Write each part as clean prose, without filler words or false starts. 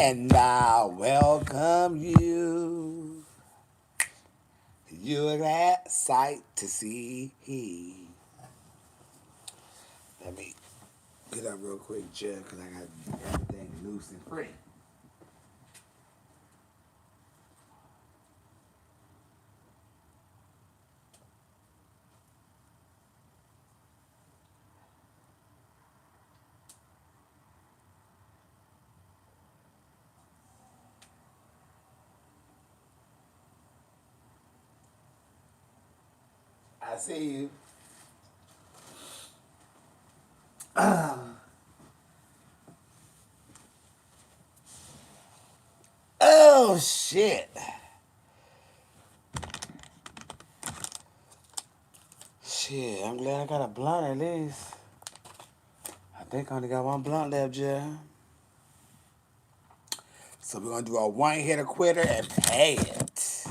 And I welcome you. You're that sight to see. Let me get up real quick, Jeff, because I got everything loose and free. I see you. Oh, shit. Shit, I'm glad I got a blunt at least. I think I only got one blunt left, Jeff. So we're going to do a one-hitter quitter and pay it.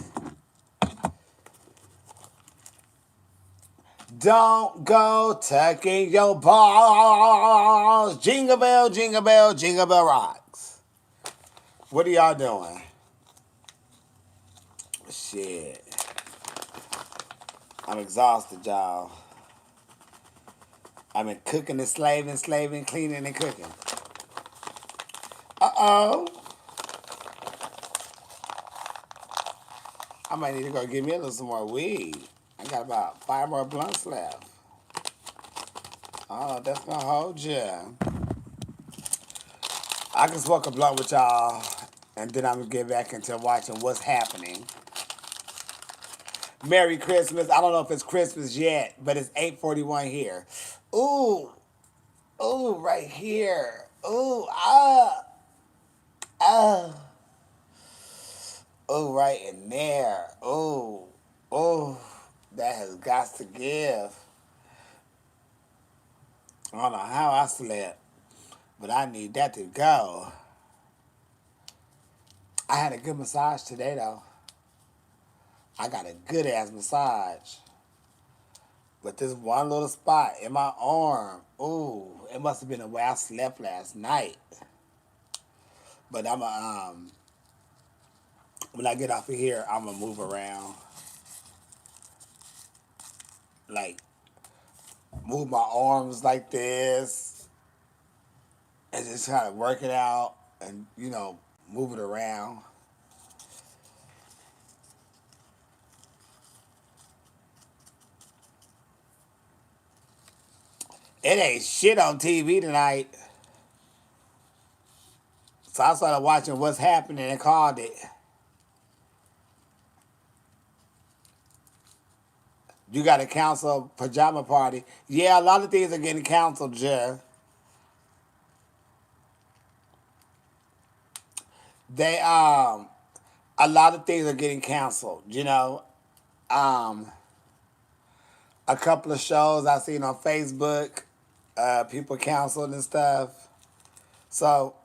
Don't go tucking your balls. Jingle bell, jingle bell rocks. What are y'all doing? Shit. I'm exhausted, y'all. I've been cooking and slaving, cleaning and cooking. Uh-oh. I might need to go get me a little some more weed. I got about 5 more blunts left. Oh, that's gonna hold you. I can smoke a blunt with y'all, and then I'm gonna get back into watching what's happening. Merry Christmas. I don't know if it's Christmas yet, but it's 8:41 here. Ooh, ooh, right here. Ooh, ah. Ooh, right in there. Ooh, ooh, that has got to give. I don't know how I slept, but I need that to go. I had a good massage today, though. I got a good ass massage. But this one little spot in my arm, ooh, it must have been the way I slept last night. But when I get off of here, I'm gonna move around, like move my arms like this, and just kind of work it out, and move it around. It ain't shit on TV tonight, so I started watching What's Happening and called it. You got to cancel pajama party. Yeah, a lot of things are getting canceled, Jeff. They a lot of things are getting canceled. Um, a couple of shows I seen on Facebook, people canceled and stuff. So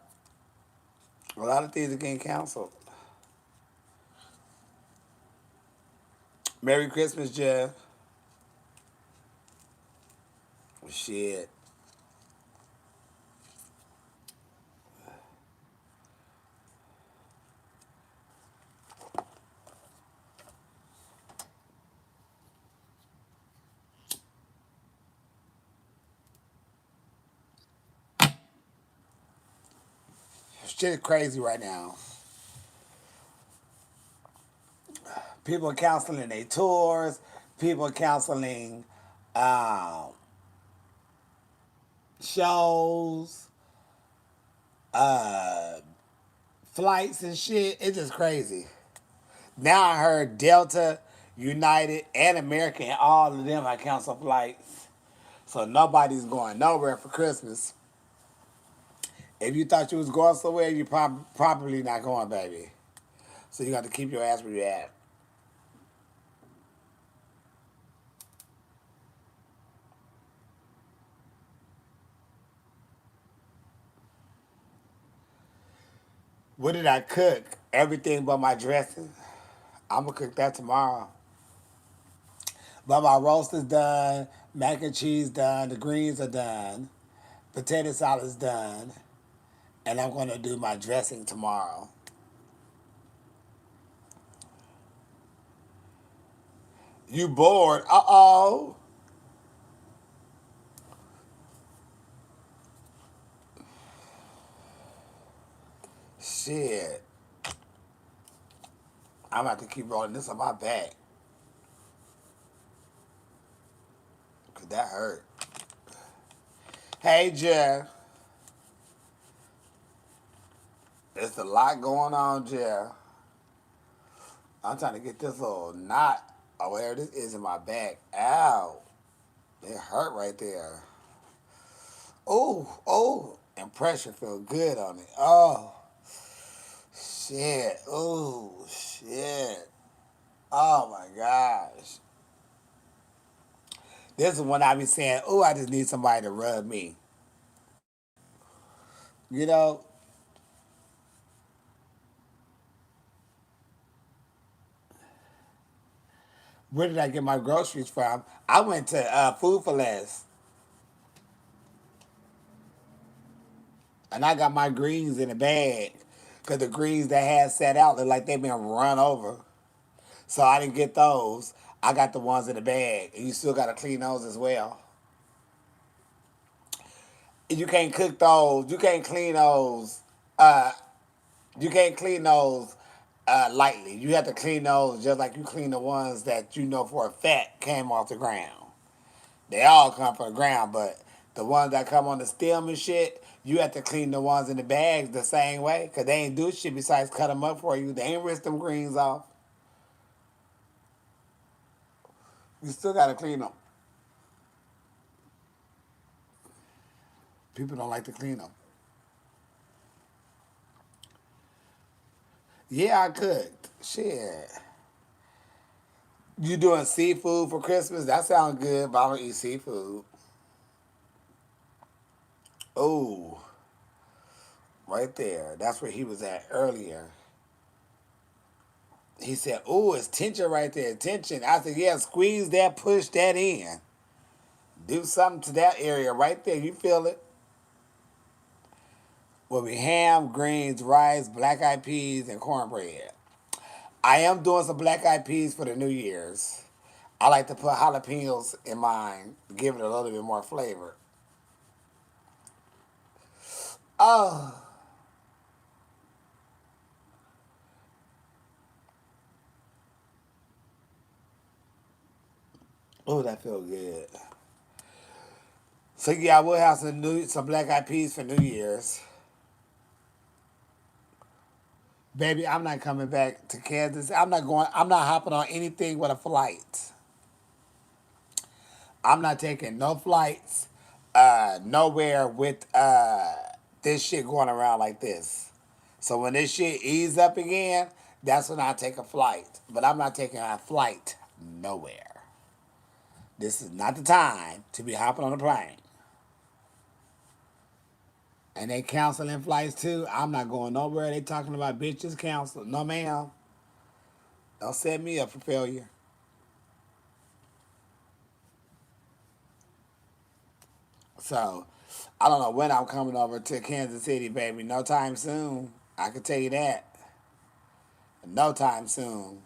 a lot of things are getting canceled. Merry Christmas, Jeff. Shit. Shit is crazy right now. People are canceling their tours. People are canceling um, shows, uh, flights and shit. It's just crazy. Now I heard Delta, United, and American, all of them are canceled flights. So nobody's going nowhere for Christmas. If you thought you was going somewhere, you probably not going, baby. So you got to keep your ass where you at. What did I cook? Everything but my dressing. I'm gonna cook that tomorrow. But my roast is done, mac and cheese done, the greens are done, potato salad's done, And I'm going to do my dressing tomorrow. You bored? Uh-oh. Shit. I'm about to keep rolling this on my back. Because that hurt. Hey, Jeff. There's a lot going on, Jeff. I'm trying to get this little knot or whatever this is in my back. Ow. It hurt right there. Oh, oh. And pressure feel good on it. Oh, shit. Oh, shit. Oh, my gosh. This is when I be saying, oh, I just need somebody to rub me. You know, where did I get my groceries from? I went to Food for Less, and I got my greens in a bag because the greens that had set out look like they've been run over. So I didn't get those. I got the ones in the bag, and you still got to clean those as well. You can't cook those. You can't clean those. Uh, you can't clean those lightly. You have to clean those just like you clean the ones that you know for a fact came off the ground. They all come from the ground, but the ones that come on the stem and shit, you have to clean the ones in the bags the same way, because they ain't do shit besides cut them up for you. They ain't rinse them greens off. You still got to clean them. People don't like to clean them. Yeah, I cooked. Shit. You doing seafood for Christmas? That sounds good, but I don't eat seafood. Oh, right there. That's where he was at earlier. He said, oh, it's tension right there. Tension. I said, yeah, squeeze that, push that in. Do something to that area right there. You feel it? Will be ham, greens, rice, black eyed peas, and cornbread. I am doing some black eyed peas for the New Year's. I like to put jalapenos in mine, give it a little bit more flavor. Oh, oh, that feel good. So yeah, I will have some black eyed peas for New Year's. Baby, I'm not coming back to Kansas. I'm not going. I'm not hopping on anything with a flight. I'm not taking no flights, nowhere with this shit going around like this. So when this shit ease up again, that's when I take a flight. But I'm not taking a flight nowhere. This is not the time to be hopping on a plane. And they canceling flights too. I'm not going nowhere. They talking about bitches cancel. No, ma'am. Don't set me up for failure. So I don't know when I'm coming over to Kansas City, baby. No time soon. I can tell you that. No time soon.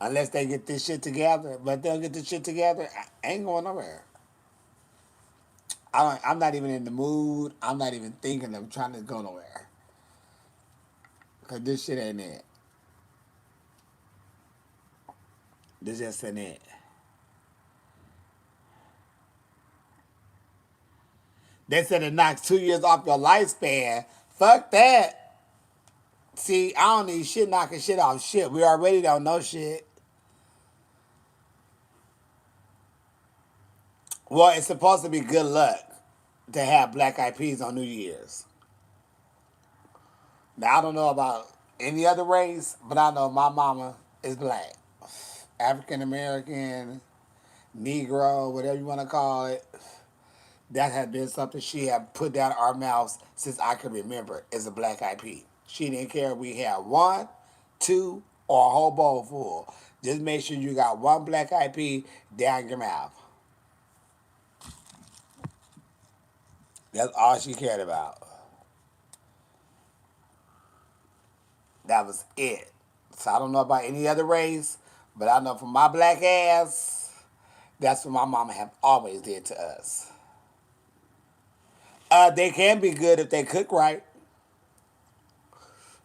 Unless they get this shit together. But they'll get this shit together. I ain't going nowhere. I'm not even in the mood. I'm not even thinking of trying to go nowhere. Because this shit ain't it. This just ain't it. They said it knocks 2 years off your lifespan. Fuck that. See, I don't need shit knocking shit off shit. We already don't know shit. Well, it's supposed to be good luck to have black eyed peas on New Year's. Now, I don't know about any other race, but I know my mama is black. African American, Negro, whatever you want to call it. That had been something she had put down our mouths since I can remember as a black eyed pea. She didn't care if we had one, two, or a whole bowl full. Just make sure you got one black eyed pea down your mouth. That's all she cared about. That was it. So I don't know about any other race, but I know from my black ass, that's what my mama have always did to us. They can be good if they cook right.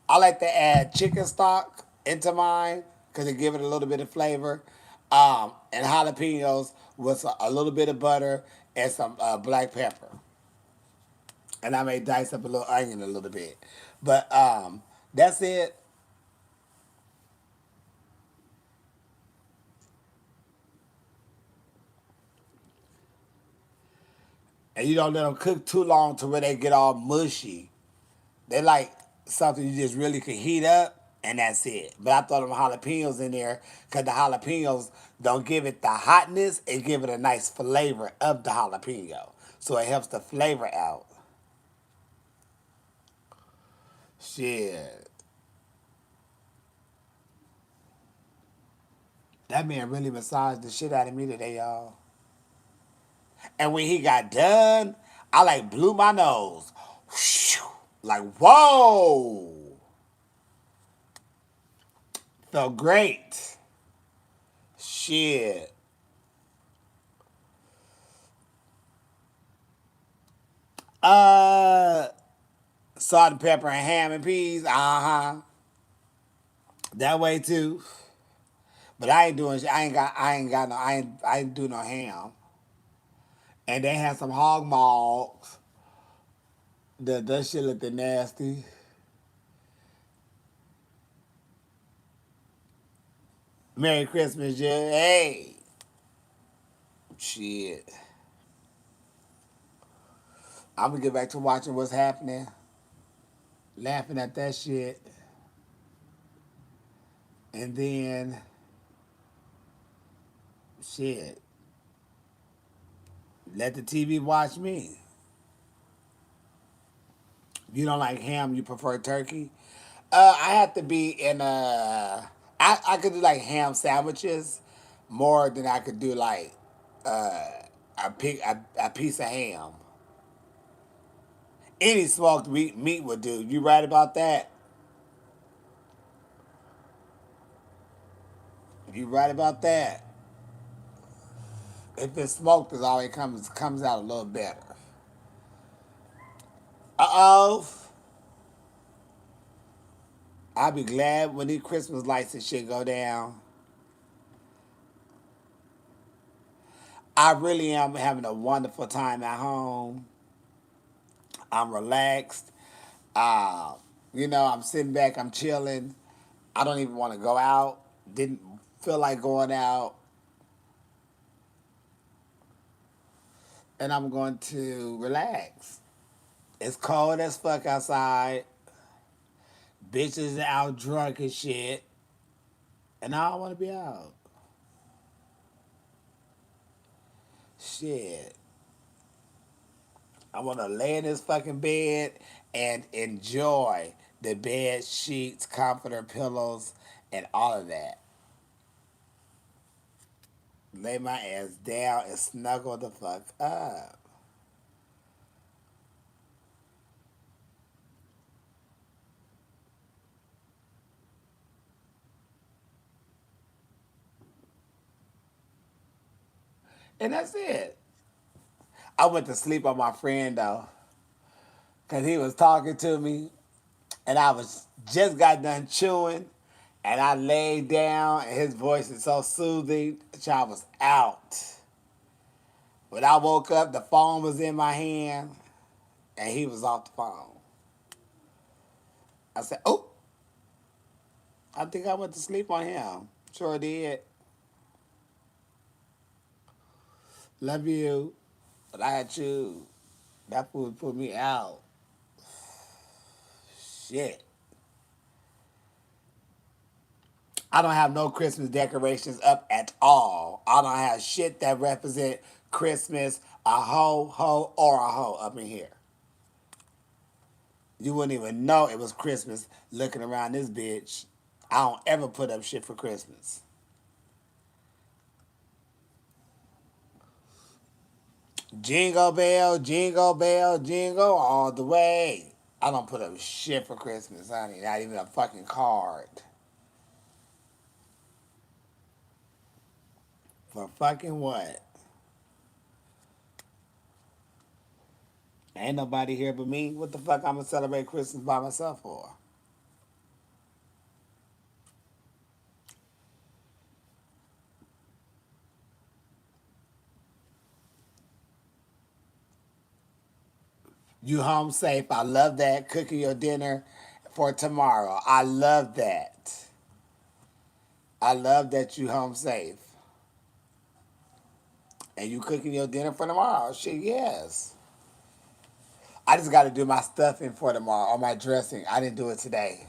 I like to add chicken stock into mine because it give it a little bit of flavor. And jalapenos with a little bit of butter and some black pepper. And I may dice up a little onion a little bit. But that's it. And you don't let them cook too long to where they get all mushy. They like something you just really can heat up, and that's it. But I throw them jalapenos in there because the jalapenos don't give it the hotness, it give it a nice flavor of the jalapeno. So it helps the flavor out. Shit. That man really massaged the shit out of me today, y'all. And when he got done, I like blew my nose. Like, whoa. Felt great. Shit. Uh, Salt and pepper and ham and peas. Uh-huh. That way too. But I ain't doing. I ain't got no. I ain't do no ham. And they had some hog maws. That shit looked nasty. Merry Christmas, yeah. Hey, shit. I'm gonna get back to watching what's happening, laughing at that shit, and then shit. Let the TV watch me. You don't like ham, you prefer turkey. I have to be in a. I could do like ham sandwiches more than I could do like uh, a piece of ham. Any smoked meat would do. You right about that? You right about that? If it's smoked, it always comes out a little better. Uh oh. I'll be glad when these Christmas lights and shit go down. I really am having a wonderful time at home. I'm relaxed. Uh, I'm sitting back, I'm chilling. I don't even want to go out. Didn't feel like going out. And I'm going to relax. It's cold as fuck outside. Bitches out drunk and shit. And I don't want to be out. Shit. I want to lay in this fucking bed and enjoy the bed sheets, comforter, pillows, and all of that. Lay my ass down and snuggle the fuck up. And that's it. I went to sleep on my friend though, cause he was talking to me, and I was just got done chewing, and I laid down, and his voice is so soothing. I was out. When I woke up, the phone was in my hand, and he was off the phone. I said, "Oh, I think I went to sleep on him." Sure did. Love you, but I had you. That food put me out. Shit. I don't have no Christmas decorations up at all. I don't have shit that represent Christmas, a ho, or a hoe up in here. You wouldn't even know it was Christmas looking around this bitch. I don't ever put up shit for Christmas. Jingle bell, jingle all the way. I don't put up shit for Christmas, honey. Not even a fucking card. For fucking what? Ain't nobody here but me. What the fuck I'm gonna celebrate Christmas by myself for? You home safe. I love that. Cooking your dinner for tomorrow. I love that. I love that you home safe. And you cooking your dinner for tomorrow. Shit, yes. I just got to do my stuffing for tomorrow or my dressing. I didn't do it today.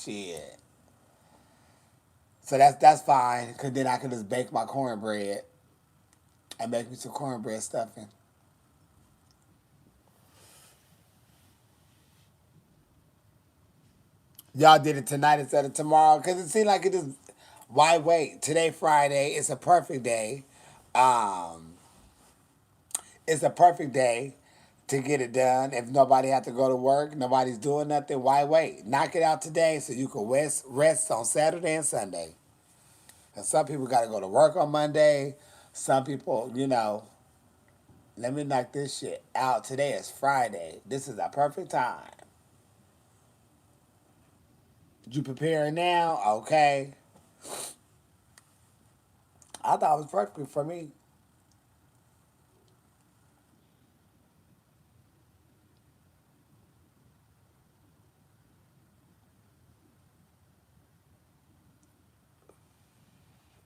Shit. So that's fine. Cause then I can just bake my cornbread and make me some cornbread stuffing. Y'all did it tonight instead of tomorrow because it seemed like it just. Why wait? Today Friday. It's a perfect day. Um, it's a perfect day to get it done. If nobody had to go to work, nobody's doing nothing. Why wait? Knock it out today so you can rest on Saturday and Sunday. And some people got to go to work on Monday. Some people, let me knock this shit out. Today is Friday. This is a perfect time. You preparing now? Okay. I thought it was perfect for me.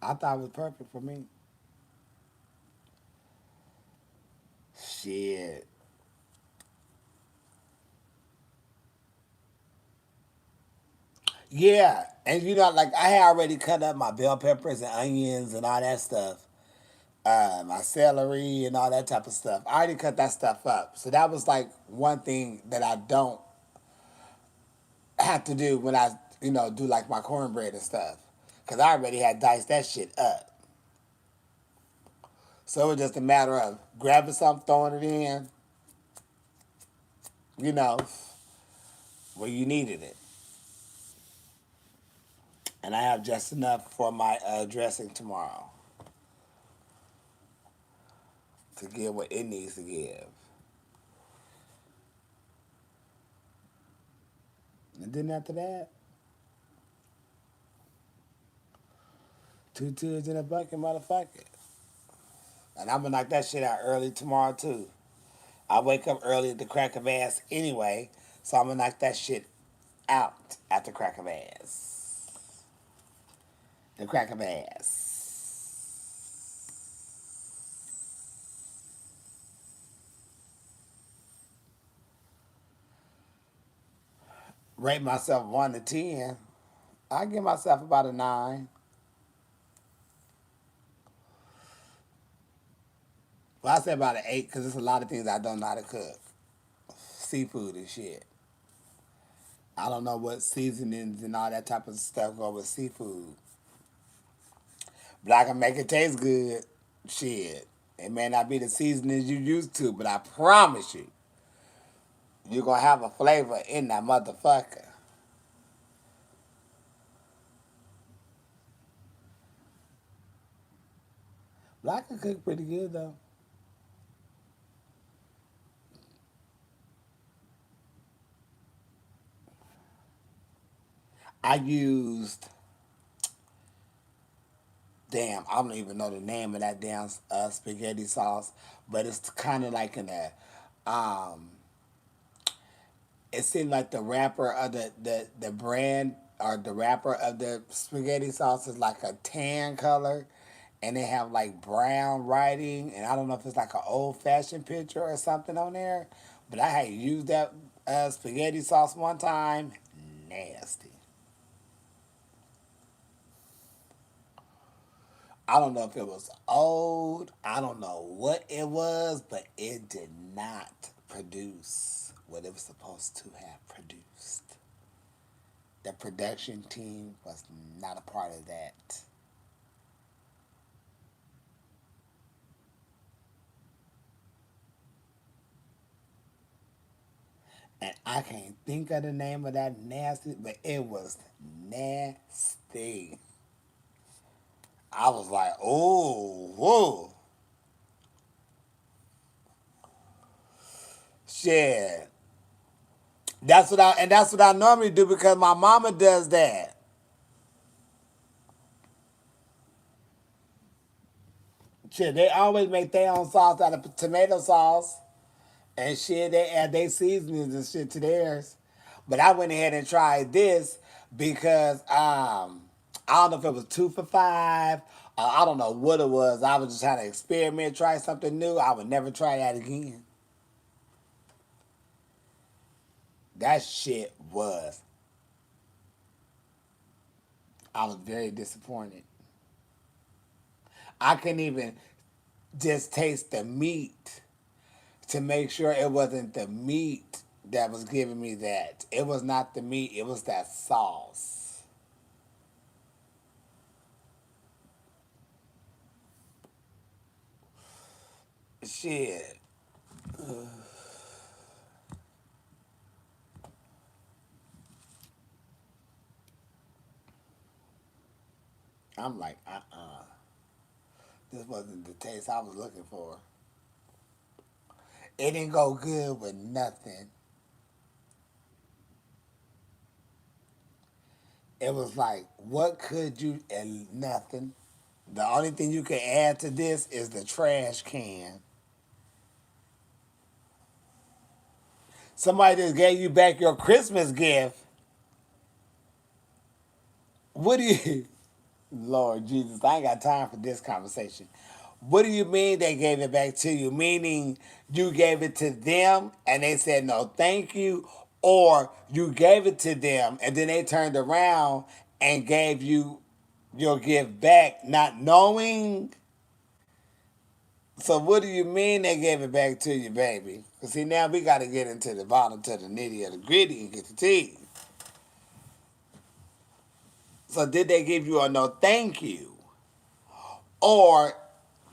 I thought it was perfect for me. Shit. Yeah. And like I had already cut up my bell peppers and onions and all that stuff. My celery and all that type of stuff. I already cut that stuff up. So that was like one thing that I don't have to do when I, do like my cornbread and stuff. Cause I already had diced that shit up. So it was just a matter of grabbing something, throwing it in, you know, where you needed it. And I have just enough for my dressing tomorrow to give what it needs to give. And then after that, two tubes in a bucket, motherfucker. And I'm gonna knock that shit out early tomorrow too. I wake up early at the crack of ass anyway, so I'm gonna knock that shit out at the crack of ass. The crack of ass. Rate myself 1 to 10. I give myself about a 9. Well, I say about an 8 because there's a lot of things I don't know how to cook. Seafood and shit. I don't know what seasonings and all that type of stuff go with seafood. But I can make it taste good. Shit. It may not be the seasonings you used to, but I promise you, you're going to have a flavor in that motherfucker. But I can cook pretty good, though. I used, damn, I don't even know the name of that damn spaghetti sauce, but it's kind of like in a, um, it seemed like the wrapper of the brand or the wrapper of the spaghetti sauce is like a tan color and they have like brown writing and I don't know if it's like an old fashioned picture or something on there. But I had used that spaghetti sauce one time. Nasty. I don't know if it was old. I don't know what it was, but it did not produce what it was supposed to have produced. The production team was not a part of that. And I can't think of the name of that nasty, but it was nasty. I was like, oh, whoa, shit. That's what I normally do because my mama does that. Shit, they always make their own sauce out of tomato sauce and shit. They add their seasonings and shit to theirs. But I went ahead and tried this because I don't know if it was 2 for $5. I don't know what it was. I was just trying to experiment, try something new. I would never try that again. That shit was. I was very disappointed. I couldn't even just taste the meat to make sure it wasn't the meat that was giving me that. It was not the meat, it was that sauce. Shit. I'm like, this wasn't the taste I was looking for. It didn't go good with nothing. It was like, what could you, and nothing. The only thing you can add to this is the trash can. Somebody just gave you back your Christmas gift. What do you, Lord Jesus, I ain't got time for this conversation. What do you mean they gave it back to you? Meaning you gave it to them and they said no thank you, or you gave it to them and then they turned around and gave you your gift back not knowing? So what do you mean they gave it back to you, baby? Because see, now we got to get into the bottom, to the nitty of the gritty and get the tea. So did they give you a no thank you? Or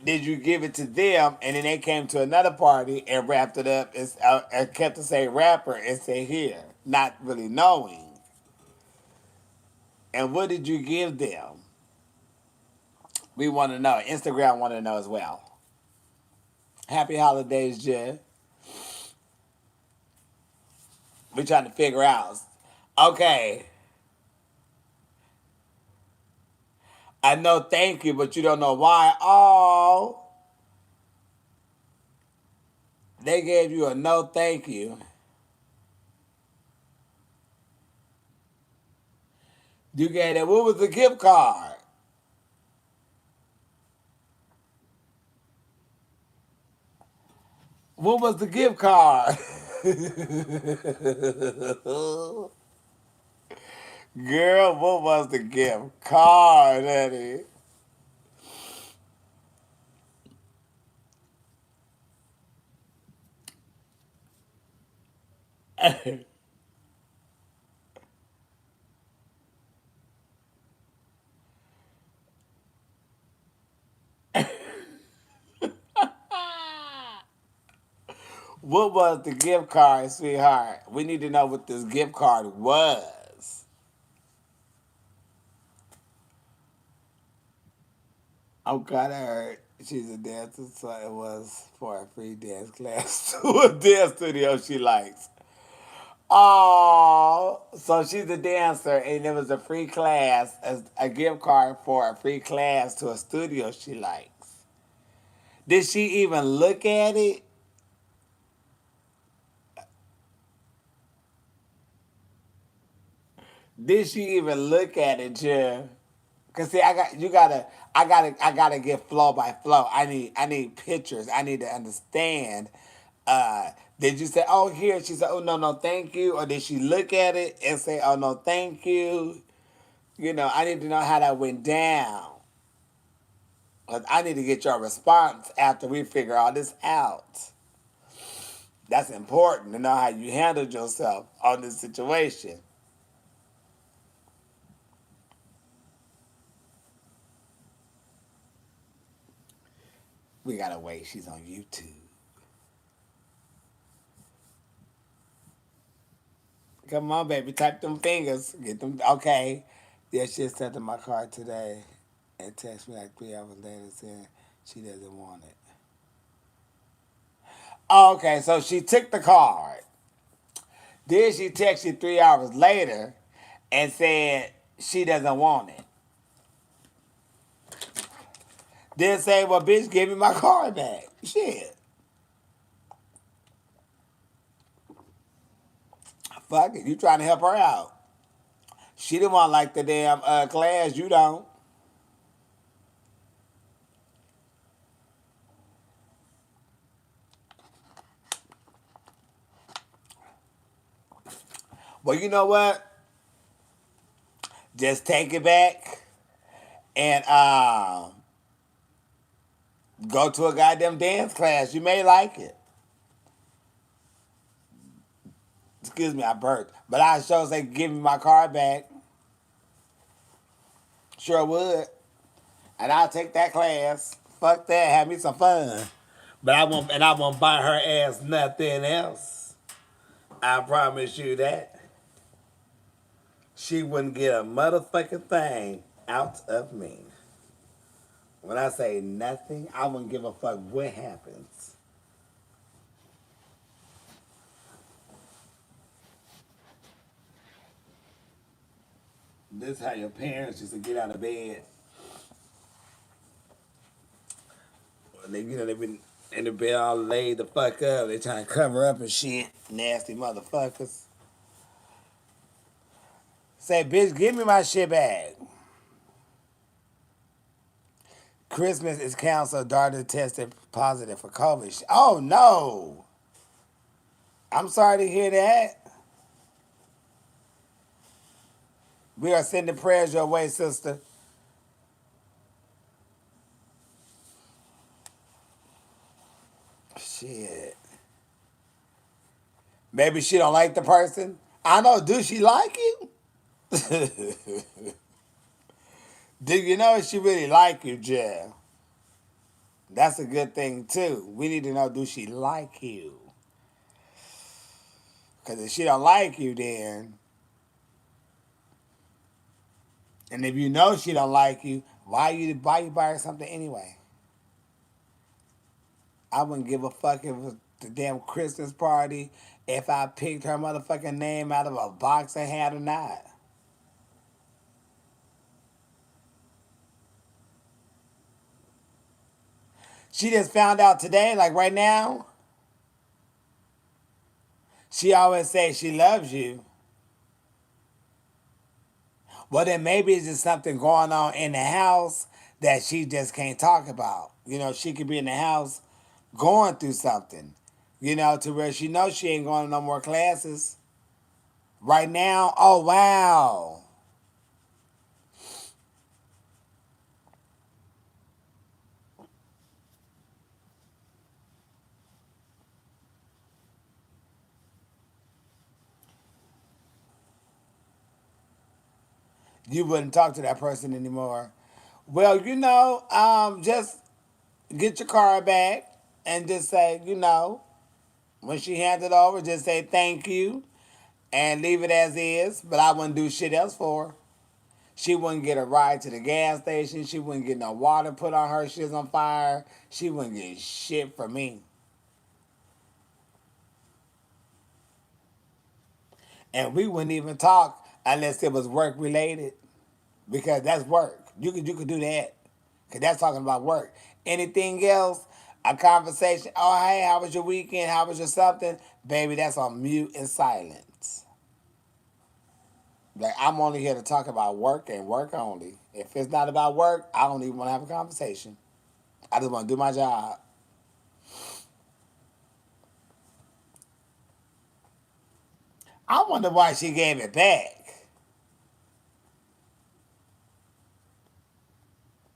did you give it to them and then they came to another party and wrapped it up and kept the same wrapper and say here, not really knowing? And what did you give them? We want to know. Instagram want to know as well. Happy holidays, Jeff. We trying to figure out. Okay, I know thank you, but you don't know why. Oh, they gave you a no thank you. You gave that. What was the gift card? What was the gift card? Girl, what was the gift card, honey? What was the gift card, sweetheart? We need to know what this gift card was. Oh God, I heard she's a dancer, so it was for a free dance class to a dance studio she likes. Oh, so she's a dancer, and it was a free class, a gift card for a free class to a studio she likes. Did she even look at it? Did she even look at it, Jim? Cause see, I gotta get flow by flow. I need pictures. I need to understand. Did you say, oh here? She said, oh no no thank you, or did she look at it and say, oh no thank you? You know, I need to know how that went down. 'Cause I need to get your response after we figure all this out. That's important to know how you handled yourself on this situation. We gotta wait. She's on YouTube. Come on, baby. Type them fingers. Get them. Okay. Yeah, she sent in my card today and text me like 3 hours later saying she doesn't want it. Oh, okay, so she took the card. Then she texted you 3 hours later and said she doesn't want it. Then say, well, bitch, give me my card back. Shit. Fuck it. You trying to help her out. She didn't want like the damn class. You don't. Well, you know what? Just take it back and go to a goddamn dance class. You may like it. Excuse me, I burped. But I sure say, give me my card back. Sure would. And I'll take that class. Fuck that. Have me some fun. But I won't buy her ass nothing else. I promise you that. She wouldn't get a motherfucking thing out of me. When I say nothing, I wouldn't give a fuck what happens. This is how your parents used to get out of bed. They've been in the bed all laid the fuck up. They trying to cover up and shit. Nasty motherfuckers. Say, bitch, give me my shit back. Christmas is canceled. Daughter tested positive for COVID. Oh no! I'm sorry to hear that. We are sending prayers your way, sister. Shit. Maybe she don't like the person. I know. Do she like you? Do you know if she really like you, Jeff? That's a good thing too. We need to know, do she like you? Because if she don't like you, then, and if you know she don't like you, why you buy her something anyway? I wouldn't give a fuck if it was the damn Christmas party if I picked her motherfucking name out of a box and had or not. She just found out today, like right now. She always says she loves you. Well, then maybe it's just something going on in the house that she just can't talk about. She could be in the house going through something, to where she knows she ain't going to no more classes. Right now, oh, wow. You wouldn't talk to that person anymore. Well, just get your car back and just say, when she hands it over, just say thank you and leave it as is. But I wouldn't do shit else for her. She wouldn't get a ride to the gas station. She wouldn't get no water put on her. Shit's on fire. She wouldn't get shit from me. And we wouldn't even talk unless it was work related. Because that's work. You could do that. Because that's talking about work. Anything else, a conversation, oh, hey, how was your weekend? How was your something? Baby, that's on mute and silence. Like, I'm only here to talk about work and work only. If it's not about work, I don't even want to have a conversation. I just want to do my job. I wonder why she gave it back.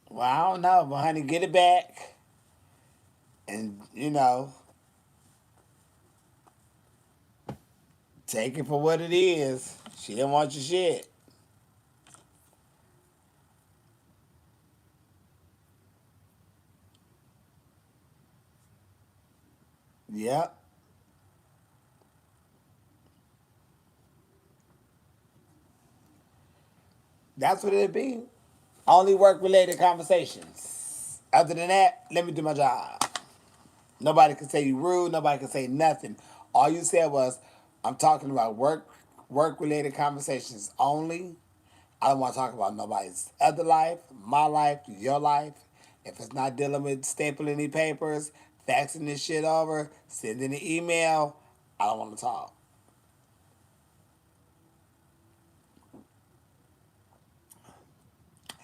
Well, I don't know, but honey, get it back. And, take it for what it is. She didn't want your shit. Yep. That's what it'd be. Only work related conversations. Other than that, let me do my job. Nobody can say you rude. Nobody can say nothing. All you said was, I'm talking about work related conversations only. I don't want to talk about nobody's other life, my life, your life. If it's not dealing with stapling any papers, faxing this shit over, sending an email, I don't want to talk.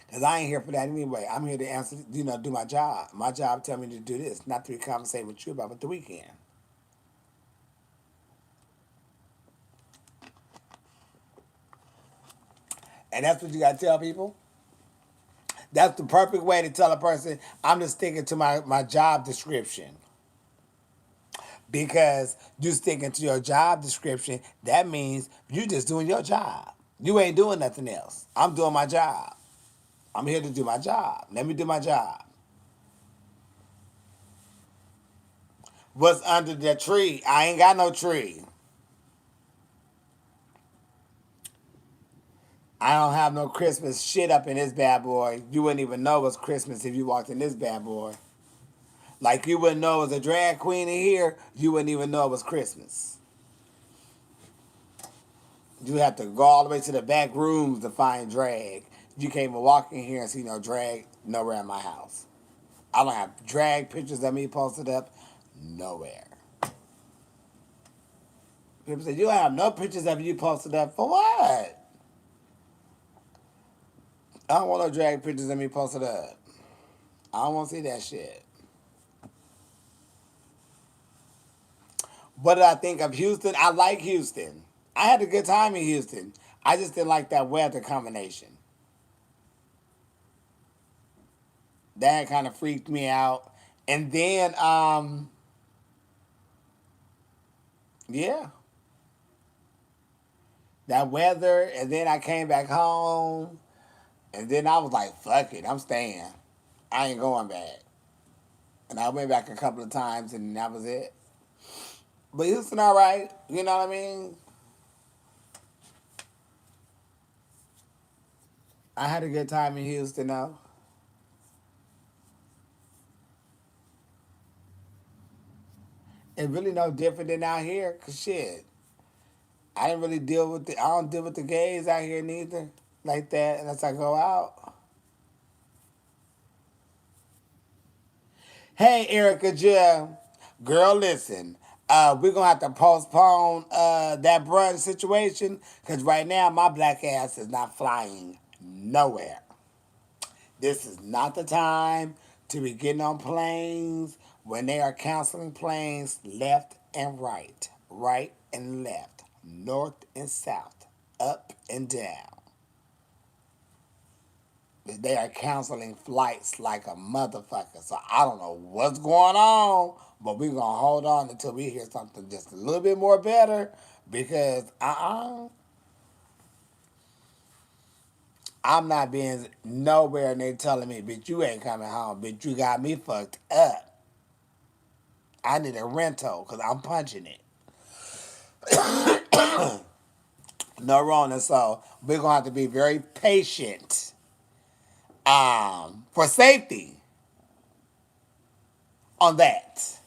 Because I ain't here for that anyway. I'm here to answer, do my job. My job tell me to do this, not to be conversating with you about the weekend. And that's what you got to tell people. That's the perfect way to tell a person, I'm just sticking to my job description. Because you sticking to your job description, that means you just doing your job. You ain't doing nothing else. I'm doing my job. I'm here to do my job. Let me do my job. What's under the tree? I ain't got no tree. I don't have no Christmas shit up in this bad boy. You wouldn't even know it's Christmas if you walked in this bad boy. Like you wouldn't know it was a drag queen in here, you wouldn't even know it was Christmas. You have to go all the way to the back rooms to find drag. You can't even walk in here and see no drag nowhere in my house. I don't have drag pictures of me posted up nowhere. People say, you don't have no pictures of you posted up. For what? I don't want no drag pictures of me posted up. I don't want to see that shit. What did I think of Houston? I like Houston. I had a good time in Houston. I just didn't like that weather combination. That kind of freaked me out. And then, yeah, that weather. And then I came back home. And then I was like, fuck it, I'm staying. I ain't going back. And I went back a couple of times and that was it. But Houston, all right. You know what I mean? I had a good time in Houston, though. It's really no different than out here. Cause shit, I didn't really deal with I don't deal with the gays out here neither. Like that unless I go out. Hey, Erica Jill. Girl, listen. We're gonna have to postpone that brunch situation because right now my black ass is not flying nowhere. This is not the time to be getting on planes when they are canceling planes left and right and left, north and south, up and down. They are canceling flights like a motherfucker. So I don't know what's going on, but we're gonna hold on until we hear something just a little bit more better because I'm not being nowhere and they telling me, bitch, you ain't coming home, bitch, you got me fucked up. I need a rental because I'm punching it. No wrong, and so we're gonna have to be very patient for safety on that.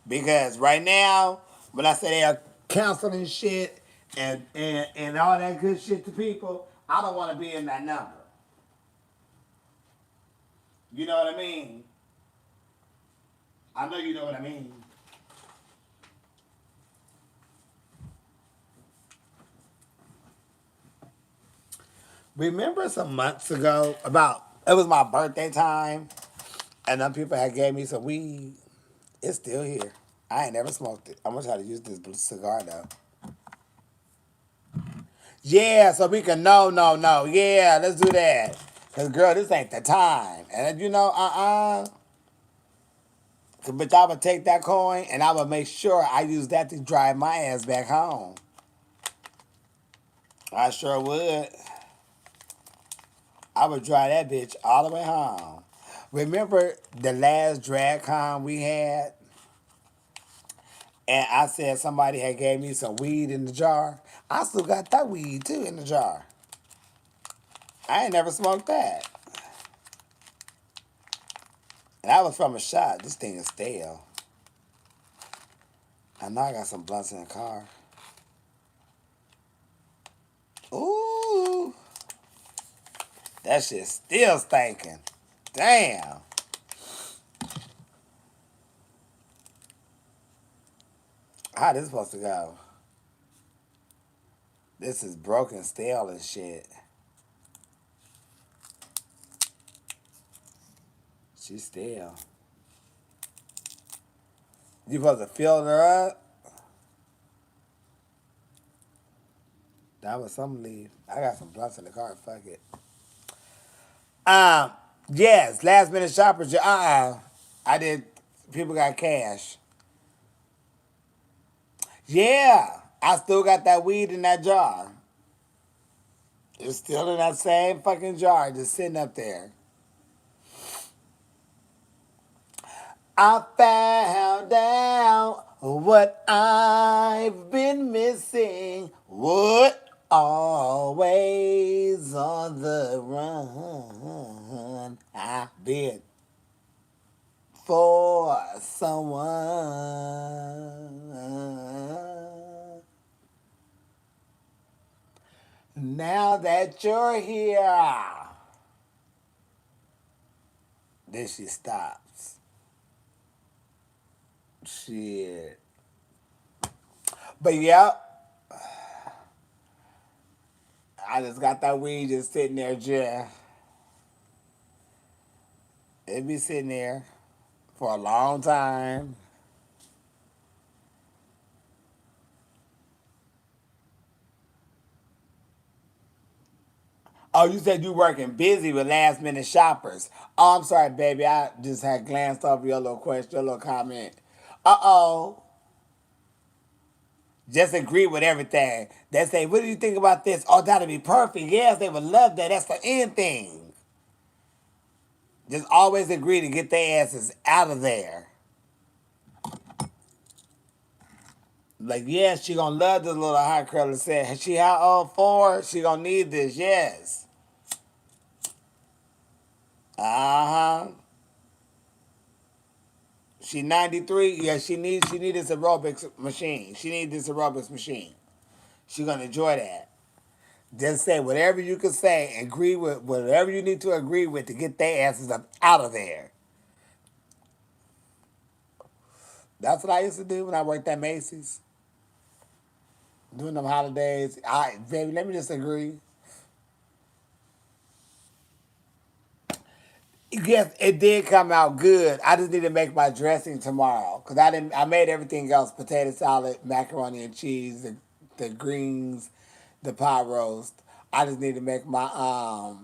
Because right now, when I say they are counseling shit and all that good shit to people, I don't want to be in that number. You know what I mean? I know you know what I mean. Remember some months ago about it was my birthday time and them people had gave me some weed. It's still here. I ain't never smoked it. I'm gonna try to use this cigar though. Yeah, so we can no. Yeah, let's do that. Cause girl, this ain't the time. And but I would take that coin and I would make sure I use that to drive my ass back home. I sure would. I would drive that bitch all the way home. Remember the last drag con we had? And I said somebody had gave me some weed in the jar. I still got that weed too in the jar. I ain't never smoked that. And that was from a shot. This thing is stale. I know I got some blunts in the car. Ooh. That shit's still stinking. Damn. How this supposed to go? This is broken, stale, and shit. She's stale. You supposed to fill her up? That was some leaf. I got some blunts in the car. Fuck it. Um, yes, last minute shoppers. I did. People got cash. Yeah, I still got that weed in that jar. It's still in that same fucking jar, just sitting up there. I found out what I've been missing. What always on the run. I've been for someone. Now that you're here, then she stops. Shit. But yeah, I just got that weed just sitting there, just it be sitting there for a long time. Oh, you said you working busy with last minute shoppers. Oh, I'm sorry, baby. I just had glanced over your little question, your little comment. Uh-oh. Just agree with everything. They say, what do you think about this? Oh, that'll be perfect. Yes, they would love that. That's the end thing. Just always agree to get their asses out of there. Like, yes, she gonna love this little hot curl and say, she how old? 4? She gonna need this, yes. Uh-huh. She 93. Yeah, she need this aerobics machine. She need this aerobics machine. She gonna enjoy that. Just say whatever you can say, agree with whatever you need to agree with to get their asses up out of there. That's what I used to do when I worked at Macy's. Doing them holidays. Baby, let me just agree. Yes, it did come out good. I just need to make my dressing tomorrow because I didn't. I made everything else: potato salad, macaroni and cheese, the greens, the pot roast. I just need to make my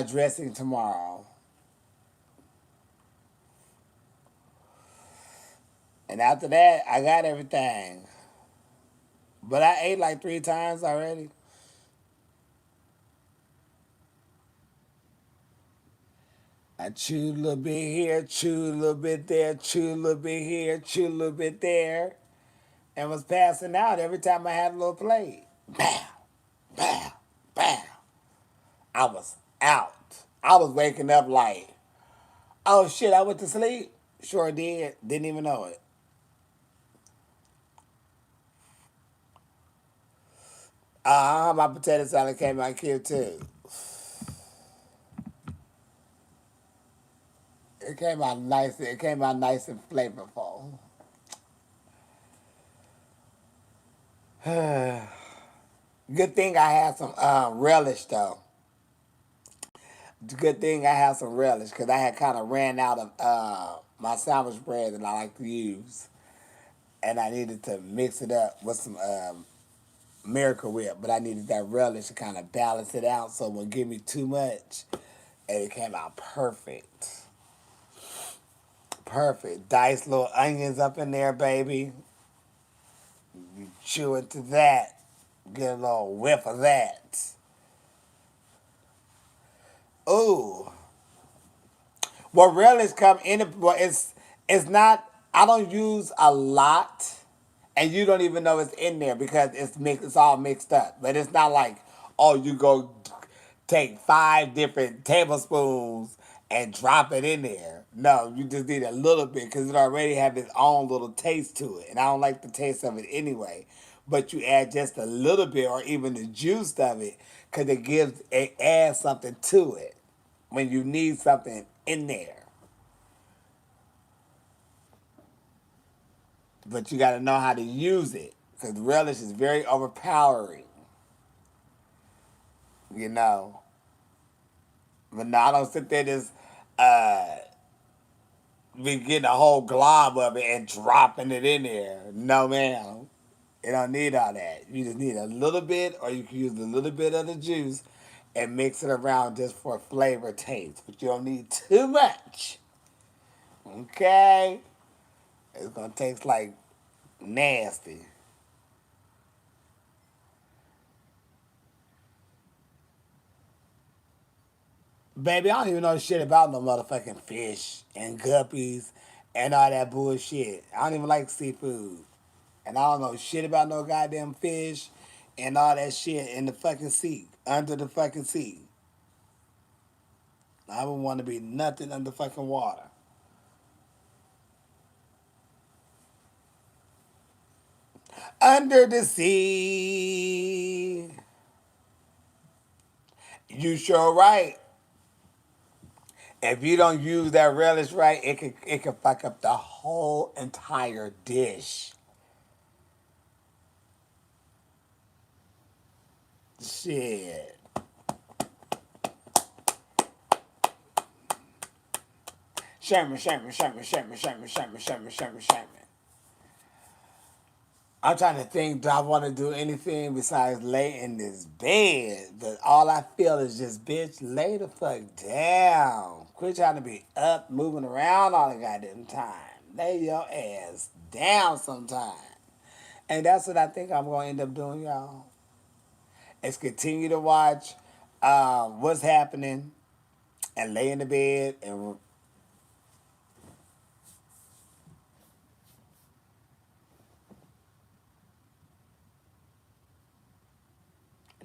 dressing tomorrow, and after that, I got everything. But I ate like 3 times already. I chewed a little bit here, chewed a little bit there, chewed a little bit here, chewed a little bit there, and was passing out every time I had a little plate. Bam, bam, bam. I was out. I was waking up like, oh shit, I went to sleep. Sure did. Didn't even know it. My potato salad came out cute too. It came out nice. It came out nice and flavorful. Good thing I had some relish though. Good thing I had some relish because I had kind of ran out of my sandwich bread that I like to use, and I needed to mix it up with some Miracle Whip, but I needed that relish to kind of balance it out so it wouldn't give me too much, and it came out perfect. Perfect. Diced little onions up in there, baby. You chew into that. Get a little whiff of that. Ooh. Well, relish come in. Well, it's not. I don't use a lot, and you don't even know it's in there because it's mixed. It's all mixed up. But it's not like, oh, you go take 5 different tablespoons and drop it in there. No, you just need a little bit because it already have its own little taste to it, and I don't like the taste of it anyway. But you add just a little bit, or even the juice of it, because it adds something to it when you need something in there. But you got to know how to use it because relish is very overpowering, you know. But no, I don't sit there just uh, be getting a whole glob of it and dropping it in there. No, ma'am. You don't need all that. You just need a little bit, or you can use a little bit of the juice and mix it around just for flavor taste. But you don't need too much. Okay? It's going to taste like nasty. Baby, I don't even know shit about no motherfucking fish and guppies and all that bullshit. I don't even like seafood. And I don't know shit about no goddamn fish and all that shit in the fucking sea, under the fucking sea. I wouldn't want to be nothing under fucking water. Under the sea. You sure right. If you don't use that relish right, it can fuck up the whole entire dish. Shit. Sherman. I'm trying to think, do I want to do anything besides lay in this bed? But all I feel is just, bitch, lay the fuck down. Quit trying to be up, moving around all the goddamn time. Lay your ass down sometime. And that's what I think I'm going to end up doing, y'all. Is continue to watch what's happening and lay in the bed and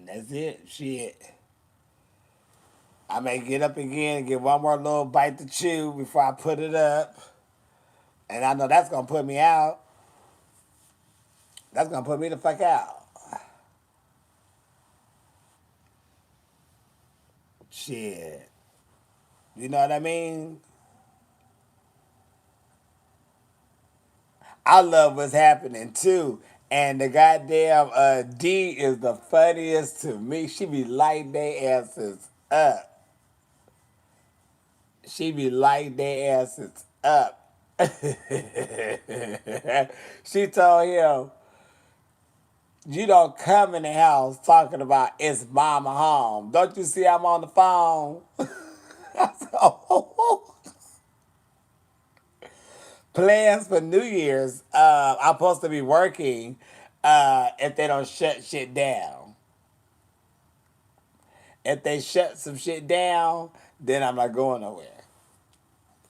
that's it. Shit. I may get up again and get one more little bite to chew before I put it up. And I know that's gonna put me out. That's gonna put me the fuck out. Shit. You know what I mean? I love what's happening too. And the goddamn D is the funniest to me. She be lighting their asses up. She be lighting their asses up. She told him, you don't come in the house talking about it's mama home. Don't you see I'm on the phone? I said, oh. Plans for New Year's. I'm supposed to be working if they don't shut shit down. If they shut some shit down, then I'm not going nowhere.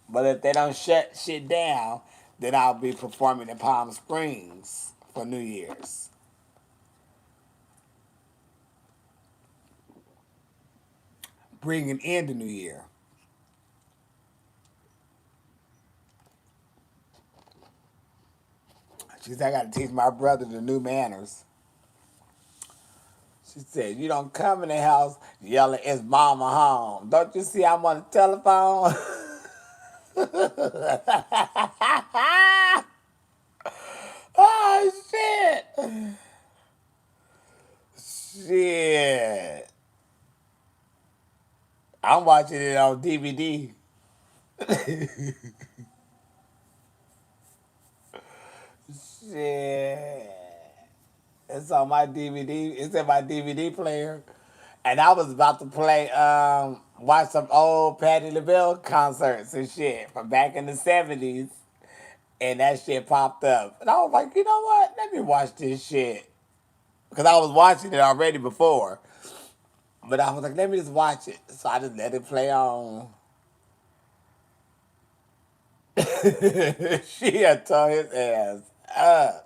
But if they don't shut shit down, then I'll be performing in Palm Springs for New Year's. Bringing in the new year. She said, I got to teach my brother the new manners. She said, you don't come in the house yelling, it's mama home. Don't you see I'm on the telephone? Oh, shit. Shit. I'm watching it on DVD. Shit. It's on my DVD. It's in my DVD player. And I was about to watch some old Patti LaBelle concerts and shit from back in the 70s. And that shit popped up. And I was like, you know what? Let me watch this shit. Because I was watching it already before. But I was like, let me just watch it. So I just let it play on. She had told his ass up.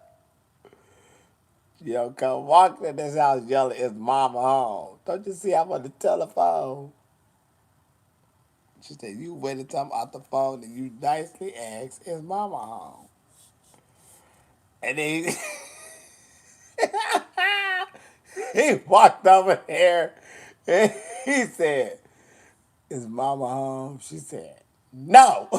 Yo, come walking in this house yelling, "Is mama home? Don't you see I'm on the telephone?" She said, "You waited till I'm off the phone and you nicely asked, is mama home?" And then he walked over there and he said, "Is mama home?" She said, "No."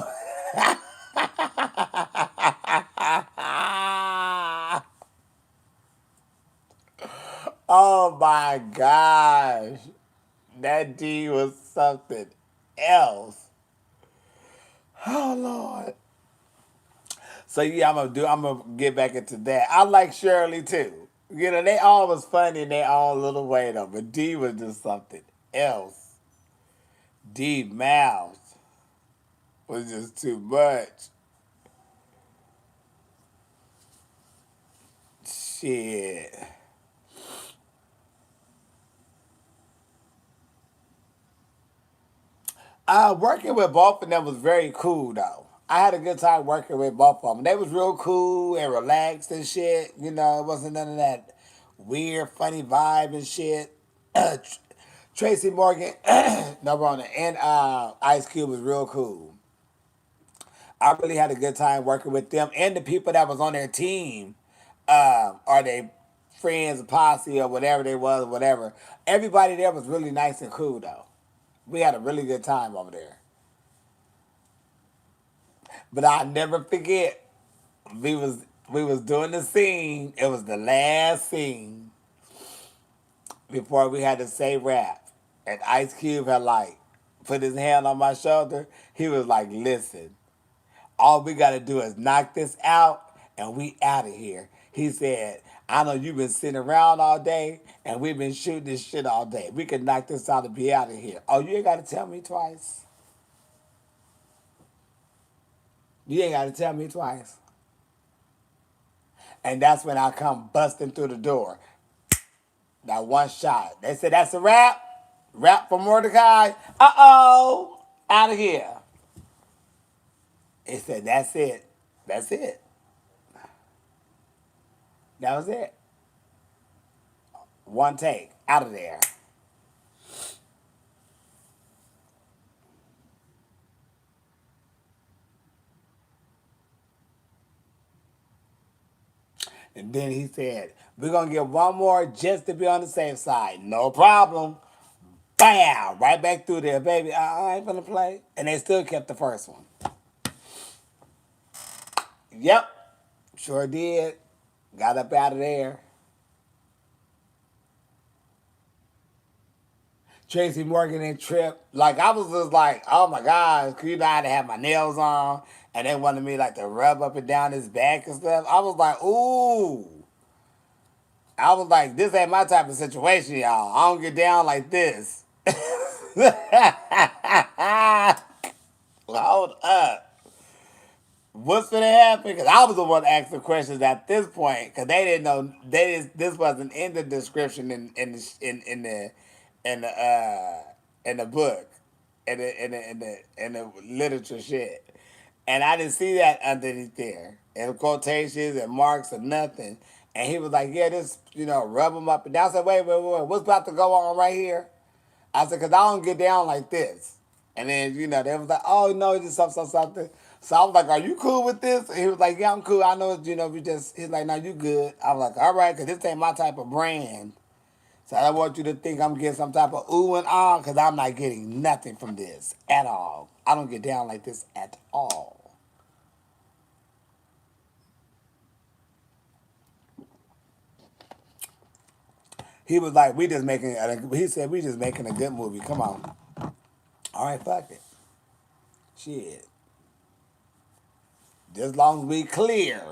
Oh my gosh. That D was something else. Oh Lord. So yeah, I'm gonna get back into that. I like Shirley too. You know, they all was funny in their own little way though, but D was just something else. D Mouse was just too much. Shit. Working with both of them was very cool though. I had a good time working with both of them. They was real cool and relaxed and shit. You know, it wasn't none of that weird, funny vibe and shit. Tracy Morgan, no wrong, and Ice Cube was real cool. I really had a good time working with them and the people that was on their team, or they friends, posse, or whatever they was, whatever. Everybody there was really nice and cool though. We had a really good time over there. But I'll never forget. We was doing the scene. It was the last scene before we had to say rap. And Ice Cube had like put his hand on my shoulder. He was like, "Listen, all we gotta do is knock this out and we out of here." He said, "I know you've been sitting around all day and we've been shooting this shit all day. We can knock this out and be out of here." Oh, you ain't gotta tell me twice. You ain't gotta tell me twice. And that's when I come busting through the door. That one shot. They said, "That's a wrap. Wrap for Mordecai." Uh-oh. Out of here. It said, "That's it. That's it." That was it. One take. Out of there. And then he said, "We're going to get one more just to be on the safe side." No problem. Bam! Right back through there, baby. I ain't gonna play. And they still kept the first one. Yep. Sure did. Got up out of there. Tracy Morgan and Trip. Like I was just like, oh my gosh, cause you know I had to have my nails on and they wanted me like to rub up and down his back and stuff. I was like, ooh. I was like, this ain't my type of situation, y'all. I don't get down like this. Hold up. What's gonna happen? Because I was the one asking questions at this point because they didn't know this wasn't in the description in the in the book in the literature shit, and I didn't see that underneath there and quotations and marks or nothing. And he was like, "Yeah, this rub them up and down." I said, "Wait, what's about to go on right here?" I said, "Cause I don't get down like this." And then they was like, "Oh no, it's just something." So I was like, "Are you cool with this?" And he was like, "Yeah, I'm cool. I know, we just." He's like, "No, you good." I was like, "All right, cause this ain't my type of brand. So I don't want you to think I'm getting some type of ooh and ah, cause I'm not getting nothing from this at all. I don't get down like this at all." He was like, "We just making." He said, "We just making a good movie. Come on." All right, fuck it. Shit. Just as long as we clear,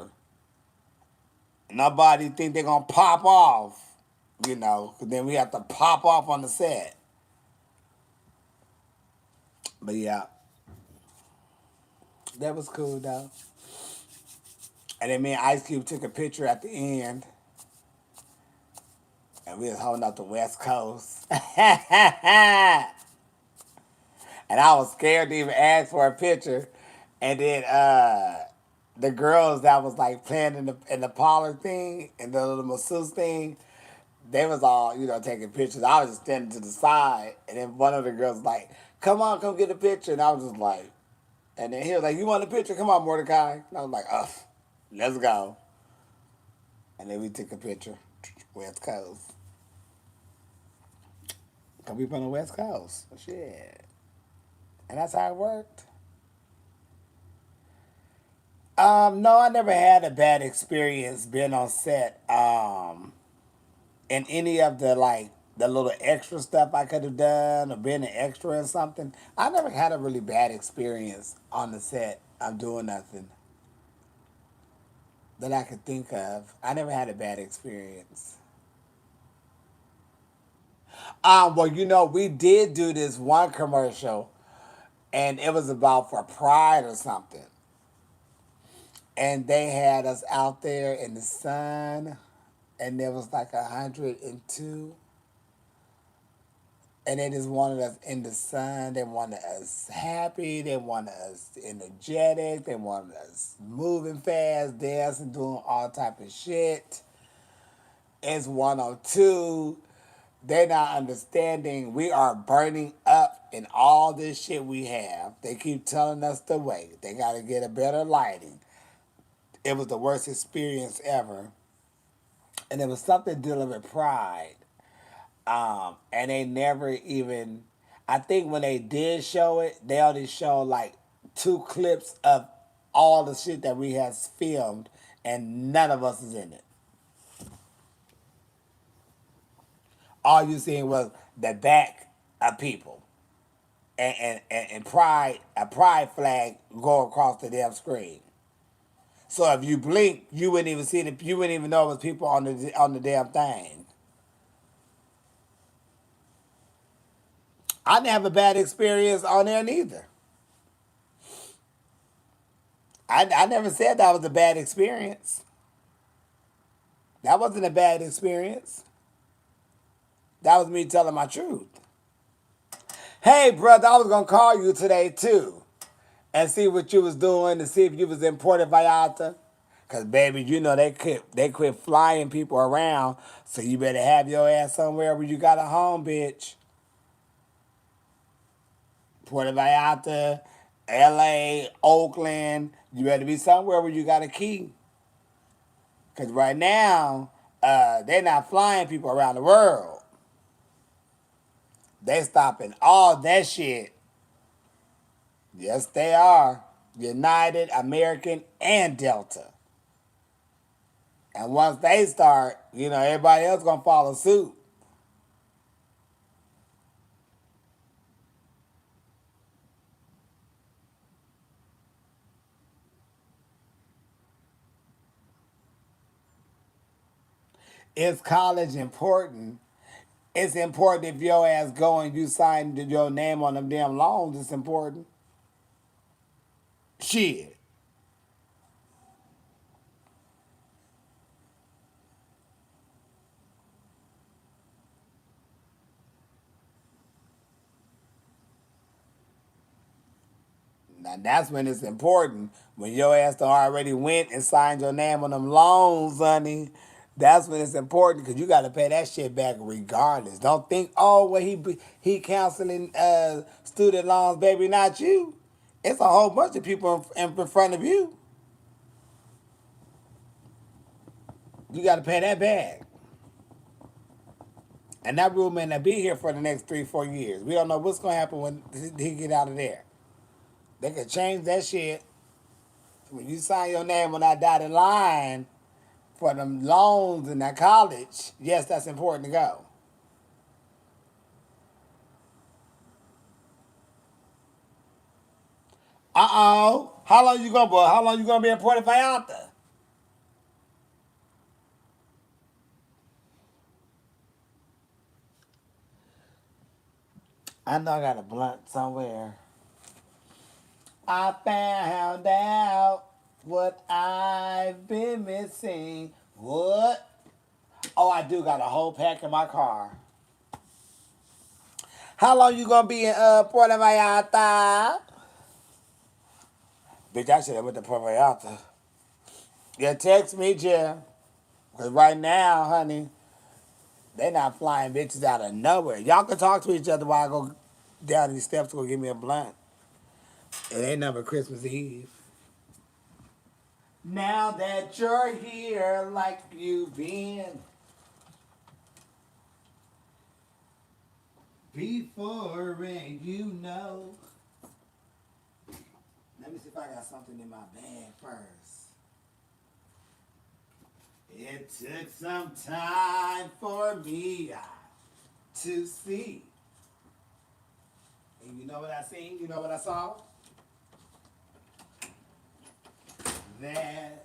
nobody think they're gonna pop off. 'Cause then we have to pop off on the set. But yeah, that was cool though. And then me and Ice Cube took a picture at the end, and we was holding up the West Coast. And I was scared to even ask for a picture. And then the girls that was like playing in the parlor thing and the little masseuse thing, they was all, taking pictures. I was just standing to the side, and then one of the girls was like, "Come on, come get a picture." And I was just like, and then he was like, "You want a picture? Come on, Mordecai." And I was like, "Ugh, let's go." And then we took a picture. West Coast. Cause we from the West Coast. Shit. And that's how it worked. No, I never had a bad experience being on set. In any of the the little extra stuff I could have done or been an extra in something. I never had a really bad experience on the set of doing nothing that I could think of. I never had a bad experience. Well, we did do this one commercial, and it was about for Pride or something, and they had us out there in the sun, and there was like 102, and they just wanted us in the sun. They wanted us happy. They wanted us energetic. They wanted us moving fast, dancing, doing all type of shit. It's 102. They're not understanding we are burning up in all this shit we have. They keep telling us the way. They got to get a better lighting. It was the worst experience ever. And it was something dealing with pride. And they never even, I think when they did show it, they only showed like two clips of all the shit that we had filmed, and none of us is in it. All you seen was the back of people and pride, a pride flag go across the damn screen. So if you blink, you wouldn't even see it. You wouldn't even know it was people on the damn thing. I didn't have a bad experience on there neither. I never said that was a bad experience. That wasn't a bad experience. That was me telling my truth. Hey, brother, I was gonna call you today too, and see what you was doing to see if you was in Puerto Vallarta. Cause baby, they quit flying people around, so you better have your ass somewhere where you got a home, bitch. Puerto Vallarta, L.A., Oakland. You better be somewhere where you got a key. Cause right now, they're not flying people around the world. They stopping all that shit. Yes, they are. United, American, and Delta. And once they start, everybody else gonna follow suit. Is college important? It's important if your ass go and you sign your name on them damn loans. It's important. Shit. Now that's when it's important. When your ass done already went and signed your name on them loans, honey. That's when it's important because you got to pay that shit back regardless. Don't think, oh, well, he counseling student loans, baby, not you. It's a whole bunch of people in front of you. You got to pay that back. And that rule may not be here for the next 3, 4 years. We don't know what's gonna happen when he get out of there. They could change that shit. When you sign your name on that dotted line for them loans in that college, yes, that's important to go. How long you gonna boy? How long you gonna be in Puerto Vallarta? I know I got a blunt somewhere. I found out what I've been missing. What? Oh, I do got a whole pack in my car. How long you gonna be in Puerto Vallarta? Bitch, I should have went to Puerto Vallarta. Yeah, text me, Jim. Because right now, honey, they not flying bitches out of nowhere. Y'all can talk to each other while I go down these steps to go get me a blunt. It ain't never Christmas Eve. Now that you're here like you've been before and you know. Let me see if I got something in my bag first. It took some time for me to see. And you know what I seen? You know what I saw? That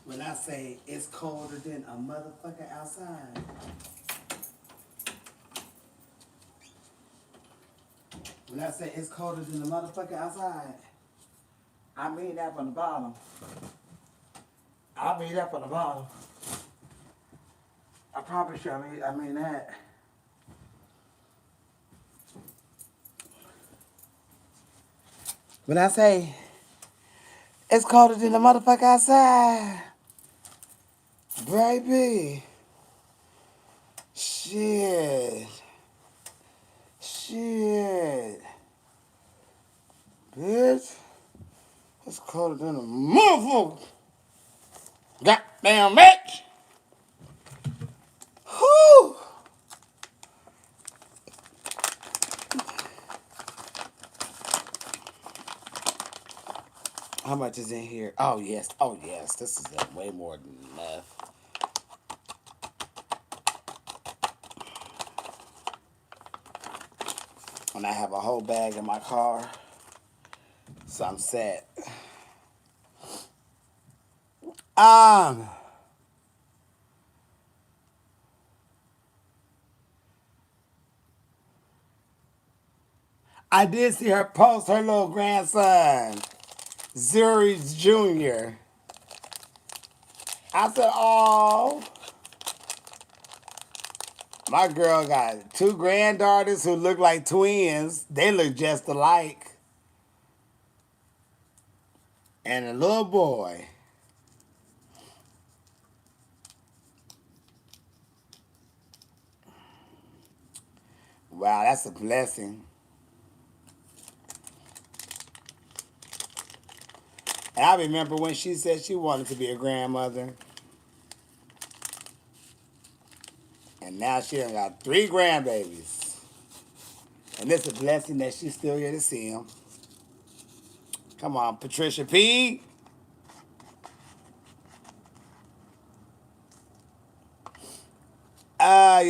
when I say it's colder than a motherfucker outside. When I say it's colder than a motherfucker outside, I mean that from the bottom. I mean that from the bottom. I promise you, I mean that. When I say it's colder than the motherfucker outside, baby, shit, shit, bitch, it's colder than a motherfucker. Goddamn bitch. Whew. How much is in here? Oh yes, this is way more than enough. And I have a whole bag in my car, so I'm set. Um, I did see her post her little grandson, Zuri's Jr. I said, oh, my girl got two granddaughters who look like twins. They look just alike. And a little boy. Wow, that's a blessing. And I remember when she said she wanted to be a grandmother. And now she done got three grandbabies. And it's a blessing that she's still here to see them. Come on, Patricia P.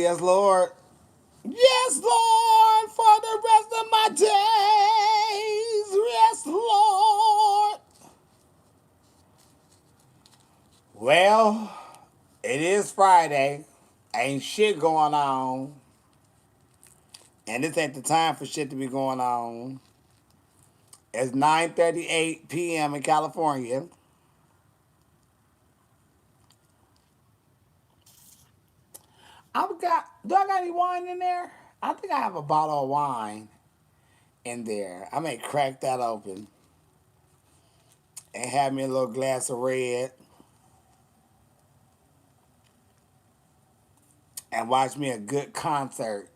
Yes, Lord. Yes, Lord, for the rest of my days. Yes, Lord. Well, it is Friday. Ain't shit going on. And this ain't the time for shit to be going on. It's 9:38 p.m. in California. Do I got any wine in there? I think I have a bottle of wine in there. I may crack that open and have me a little glass of red and watch me a good concert.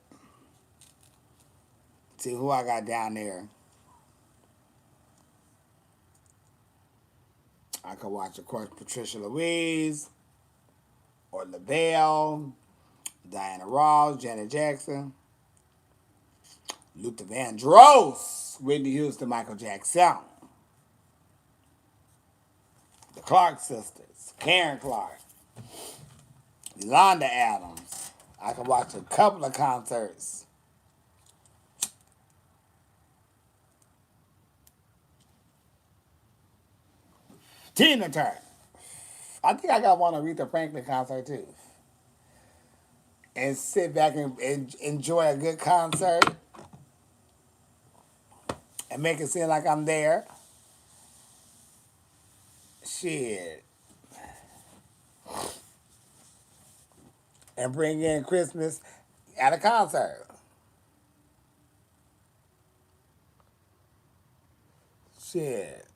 See who I got down there. I could watch, of course, Patricia Louise or LaBelle, Diana Ross, Janet Jackson. Luther Vandross, Whitney Houston, Michael Jackson, the Clark sisters, Karen Clark, Yolanda Adams. I could watch a couple of concerts. Tina Turner. I think I got one Aretha Franklin concert too. And sit back and enjoy a good concert and make it seem like I'm there. Shit. And bring in Christmas at a concert. Shit.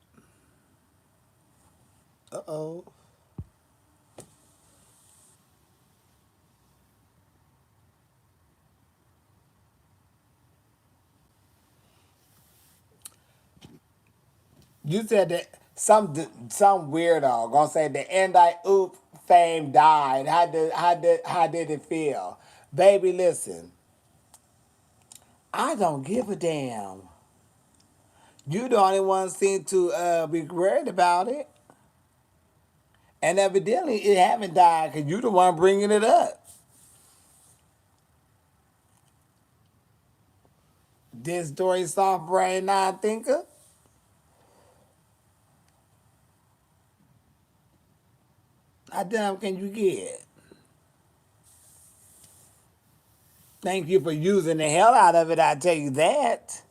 Uh-oh. You said that some weirdo gonna say the Andy Oop fame died. How did it feel? Baby, listen. I don't give a damn. You the only one seem to be worried about it. And evidently it haven't died because you the one bringing it up. This story soft brain non-thinker. How damn can you get? Thank you for using the hell out of it, I tell you that.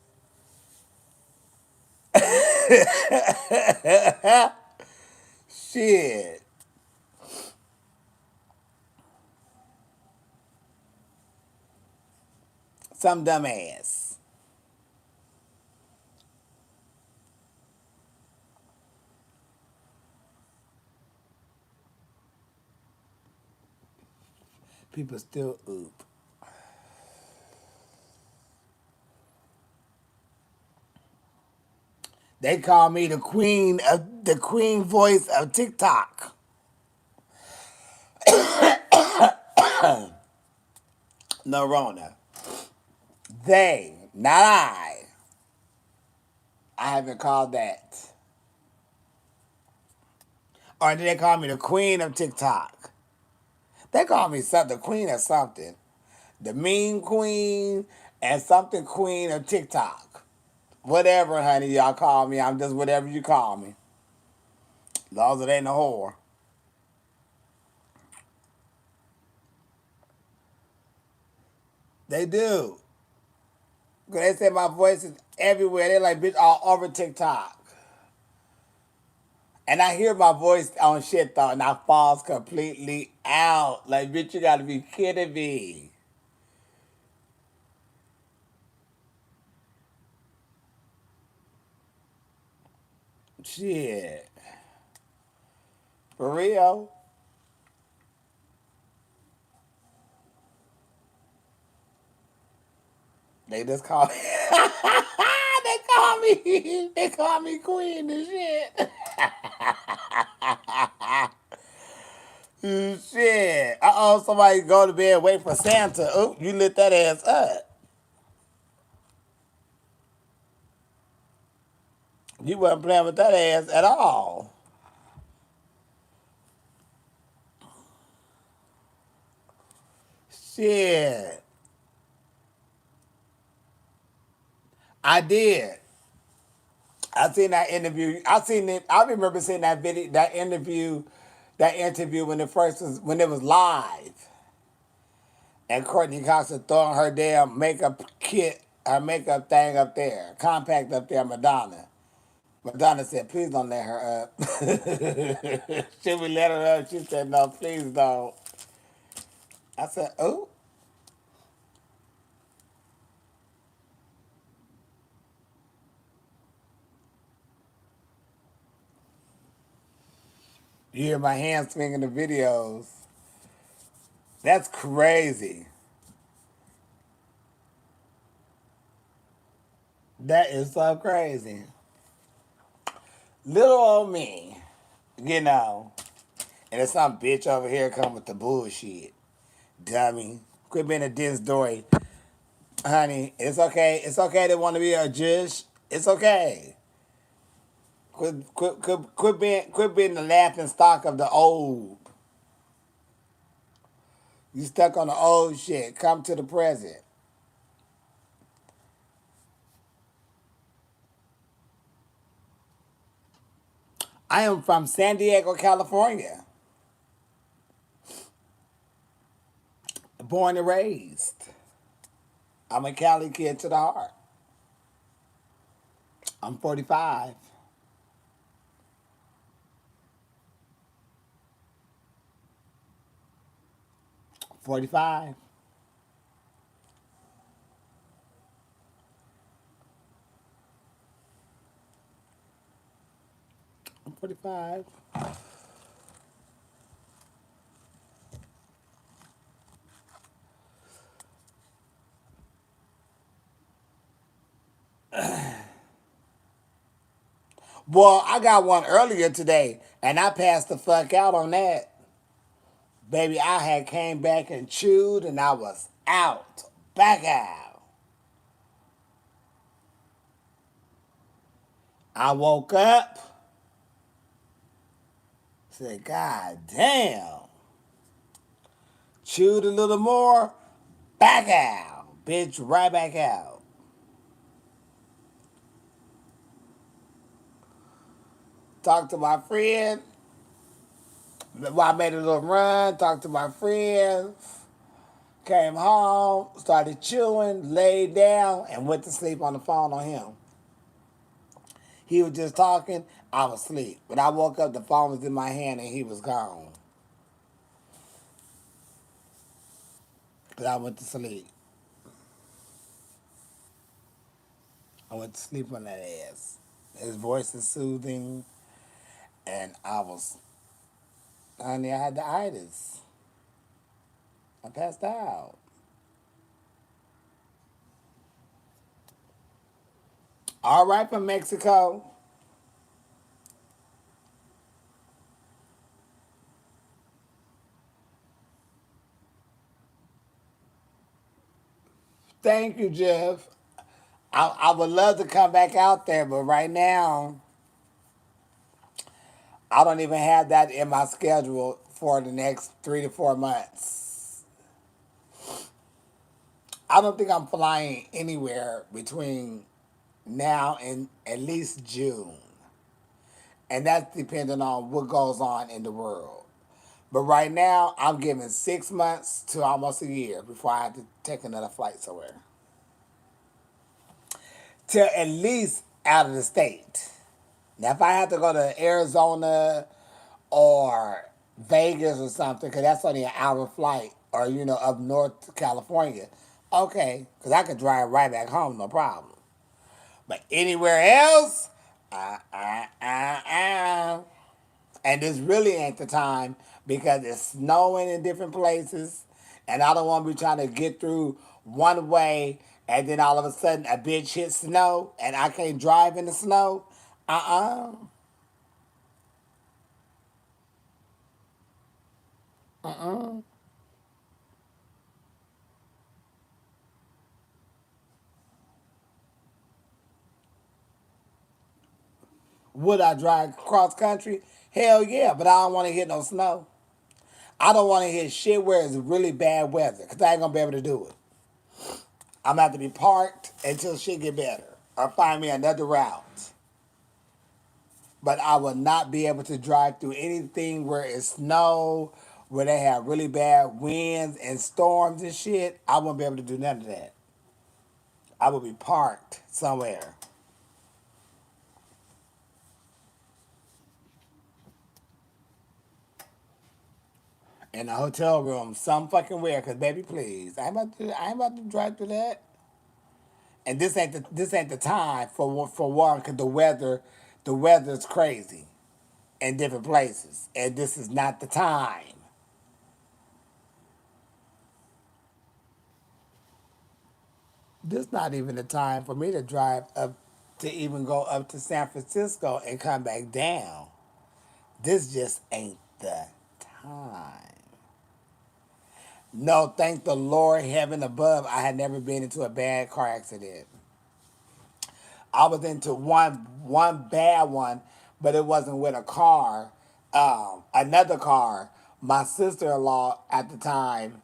Shit. Some dumbass. People still oop. They call me the queen voice of TikTok. No Rona. They, not I. I haven't called that. Or did they call me the queen of TikTok? They call me something, the queen of something. The mean queen and something queen of TikTok. Whatever, honey, y'all call me. I'm just whatever you call me. As long as it ain't a whore. They do. Cause they say my voice is everywhere. They like, bitch, all over TikTok. And I hear my voice on shit though, and I falls completely out. Like, bitch, you gotta be kidding me. Shit. For real. They just call me. They call me queen and shit. Shit. Uh-oh, somebody go to bed, wait for Santa. Oh, you lit that ass up. You wasn't playing with that ass at all. Shit. I did. I seen that interview. I seen it. I remember seeing that video, that interview when it was live, and Courtney Cox was throwing her damn makeup kit, her makeup thing up there, compact up there, Madonna. Madonna said, "Please don't let her up." Should we let her up? She said, "No, please don't." I said, "Oh, you hear my hands swinging the videos? That's crazy. That is so crazy." Little old me, you know. And there's some bitch over here come with the bullshit. Dummy. Quit being a Dennis Dory Honey, it's okay. It's okay to want to be a judge. It's okay. Quit being the laughing stock of the old. You stuck on the old shit. Come to the present. I am from San Diego, California. Born and raised. I'm a Cali kid to the heart. I'm 45. 45. I'm 45. Well, I got one earlier today, and I passed the fuck out on that. Baby, I had came back and chewed, and I was out. Back out. I woke up, said, God damn. Chewed a little more, back out. Bitch, right back out. Talked to my friend. Well, I made a little run, talked to my friends, came home, started chewing, laid down, and went to sleep on the phone on him. He was just talking, I was asleep. When I woke up, the phone was in my hand and he was gone. But I went to sleep. I went to sleep on that ass. His voice is soothing, and honey, I had the itis. I passed out. All right from Mexico. Thank you, Jeff. I would love to come back out there, but right now, I don't even have that in my schedule for the next 3 to 4 months. I don't think I'm flying anywhere between now and at least June. And that's depending on what goes on in the world. But right now, I'm giving 6 months to almost a year before I have to take another flight somewhere. To at least out of the state. Now, if I have to go to Arizona or Vegas or something, because that's only an hour flight, or, up north to California, okay, because I could drive right back home, no problem. But anywhere else, uh, uh, uh, uh. And this really ain't the time because it's snowing in different places, and I don't want to be trying to get through one way, and then all of a sudden a bitch hits snow, and I can't drive in the snow. Uh-uh. Would I drive cross country? Hell yeah, but I don't want to hit no snow. I don't want to hit shit where it's really bad weather because I ain't gonna be able to do it. I'm gonna have to be parked until shit get better or find me another route. But I will not be able to drive through anything where it's snow, where they have really bad winds and storms and shit. I won't be able to do none of that. I will be parked somewhere in a hotel room, some fucking where. Cause baby, please, I ain't about to drive through that. And this ain't the time for one. Cause the weather's crazy in different places, and this is not the time. This not even the time for me to drive up to even go up to San Francisco and come back down. This just ain't the time. No, thank the Lord, heaven above, I had never been into a bad car accident. I was into one bad one, but it wasn't with a car. Another car. My sister in law at the time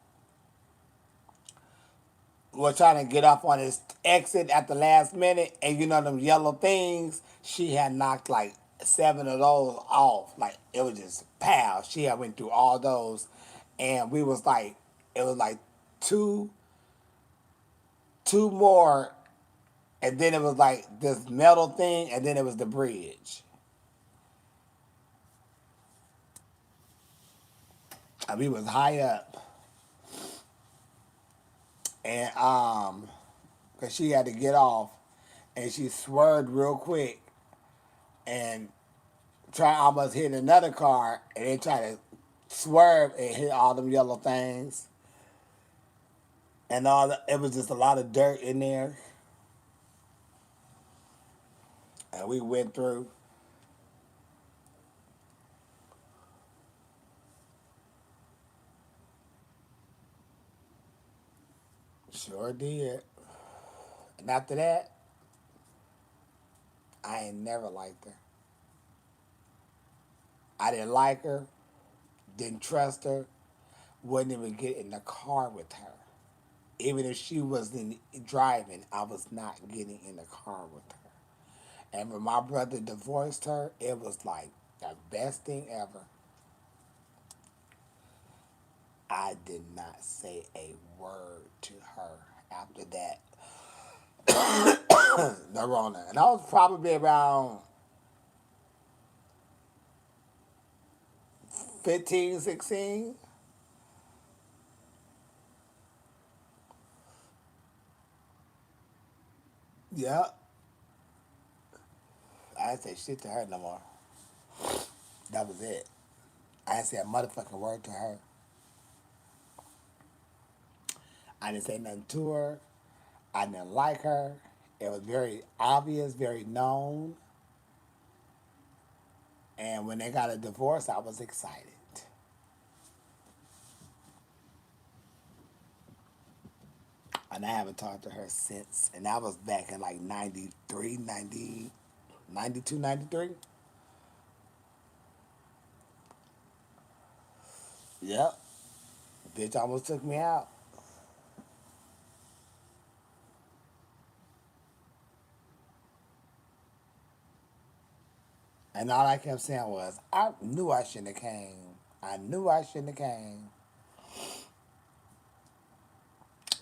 was trying to get off on his exit at the last minute, and you know them yellow things. She had knocked like seven of those off. Like it was just pow. She had went through all those, and we was like, it was like two, two more, and then it was like this metal thing, and then it was the bridge. And we was high up, and cause she had to get off, and she swerved real quick, and try almost hit another car, and they try to swerve and hit all them yellow things, and it was just a lot of dirt in there, and we went through. Sure did. And after that, I ain't never liked her. I didn't like her, didn't trust her, wouldn't even get in the car with her. Even if she was in driving, I was not getting in the car with her. And when my brother divorced her, it was like the best thing ever. I did not say a word to her after that. The Rona. And I was probably around 15, 16. Yeah. I didn't say shit to her no more. That was it. I didn't say a motherfucking word to her. I didn't say nothing to her. I didn't like her. It was very obvious, very known. And when they got a divorce, I was excited. And I haven't talked to her since. And that was back in like 93, 90, 92, 93. Yep. Bitch almost took me out. And all I kept saying was, I knew I shouldn't have came. I knew I shouldn't have came.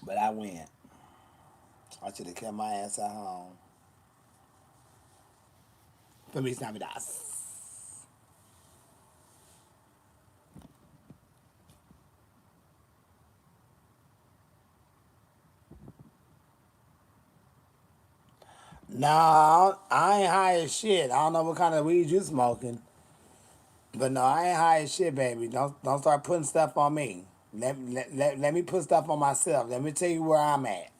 But I went. I should have kept my ass at home. Feliz Navidad. No, I ain't high as shit. I don't know what kind of weed you smoking. But no, I ain't high as shit, baby. Don't start putting stuff on me. Let me put stuff on myself. Let me tell you where I'm at.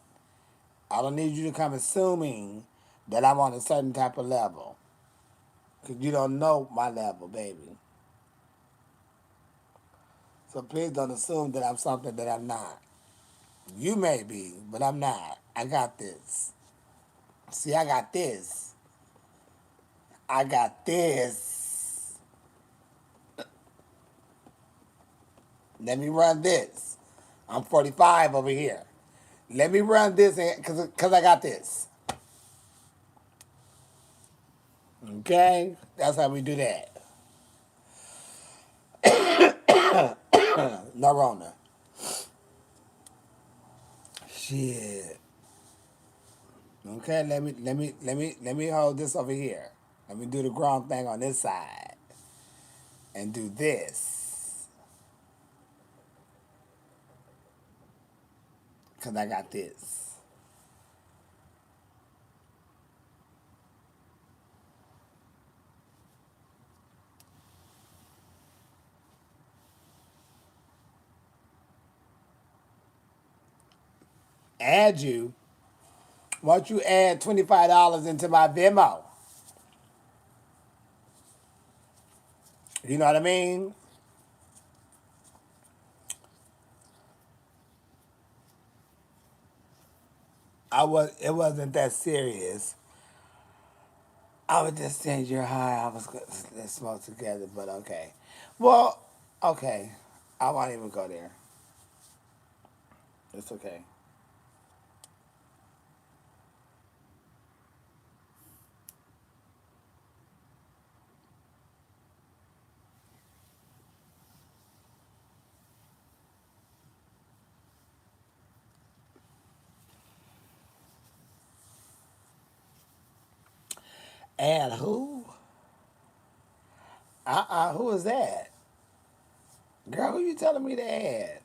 I don't need you to come assuming that I'm on a certain type of level. Because you don't know my level, baby. So please don't assume that I'm something that I'm not. You may be, but I'm not. I got this. See, I got this. I got this. Let me run this. I'm 45 over here. Let me run this because I got this. Okay? That's how we do that. No Rona. Shit. Okay, let me hold this over here. Let me do the ground thing on this side. And do this. Cause I got this. Add you. Why don't you add $25 into my Venmo? You know what I mean? It wasn't that serious. I was just saying you're high. Let's smoke together, but okay. Well, okay. I won't even go there. It's okay. And who? Who is that? Girl, who you telling me to add?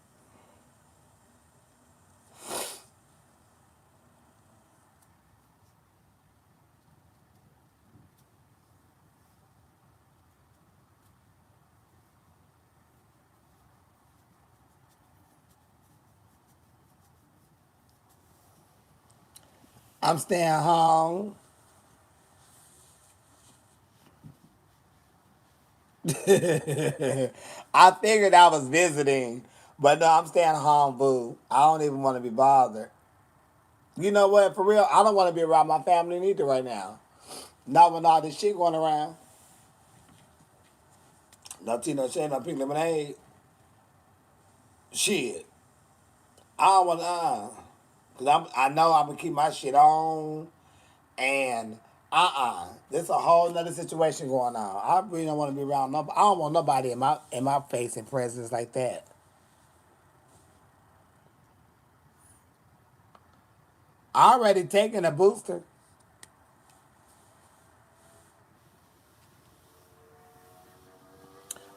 I'm staying home. I figured I was visiting, but no, I'm staying home, boo. I don't even want to be bothered. You know what? For real, I don't want to be around my family neither right now. Not with all this shit going around. No tea, no shade, no pink lemonade. Shit. I don't want to, Cause I know I'm gonna keep my shit on, and there's a whole nother situation going on. I really don't want to be around nobody. I don't want nobody in my face and presence like that. I already taken a booster.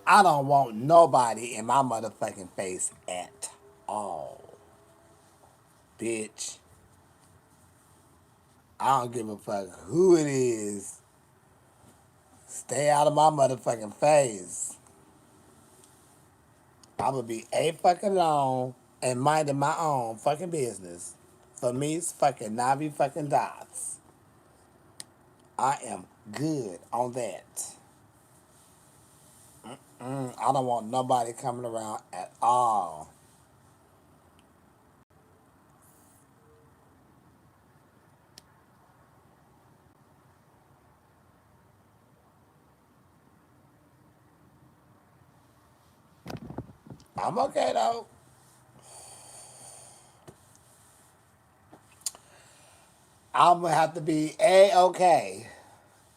I don't want nobody in my motherfucking face at all, bitch. I don't give a fuck who it is. Stay out of my motherfucking face. I'm gonna be a fucking alone and minding my own fucking business. For me, it's fucking Navi fucking dots. I am good on that. I don't want nobody coming around at all. I'm okay though. I'm gonna have to be a okay,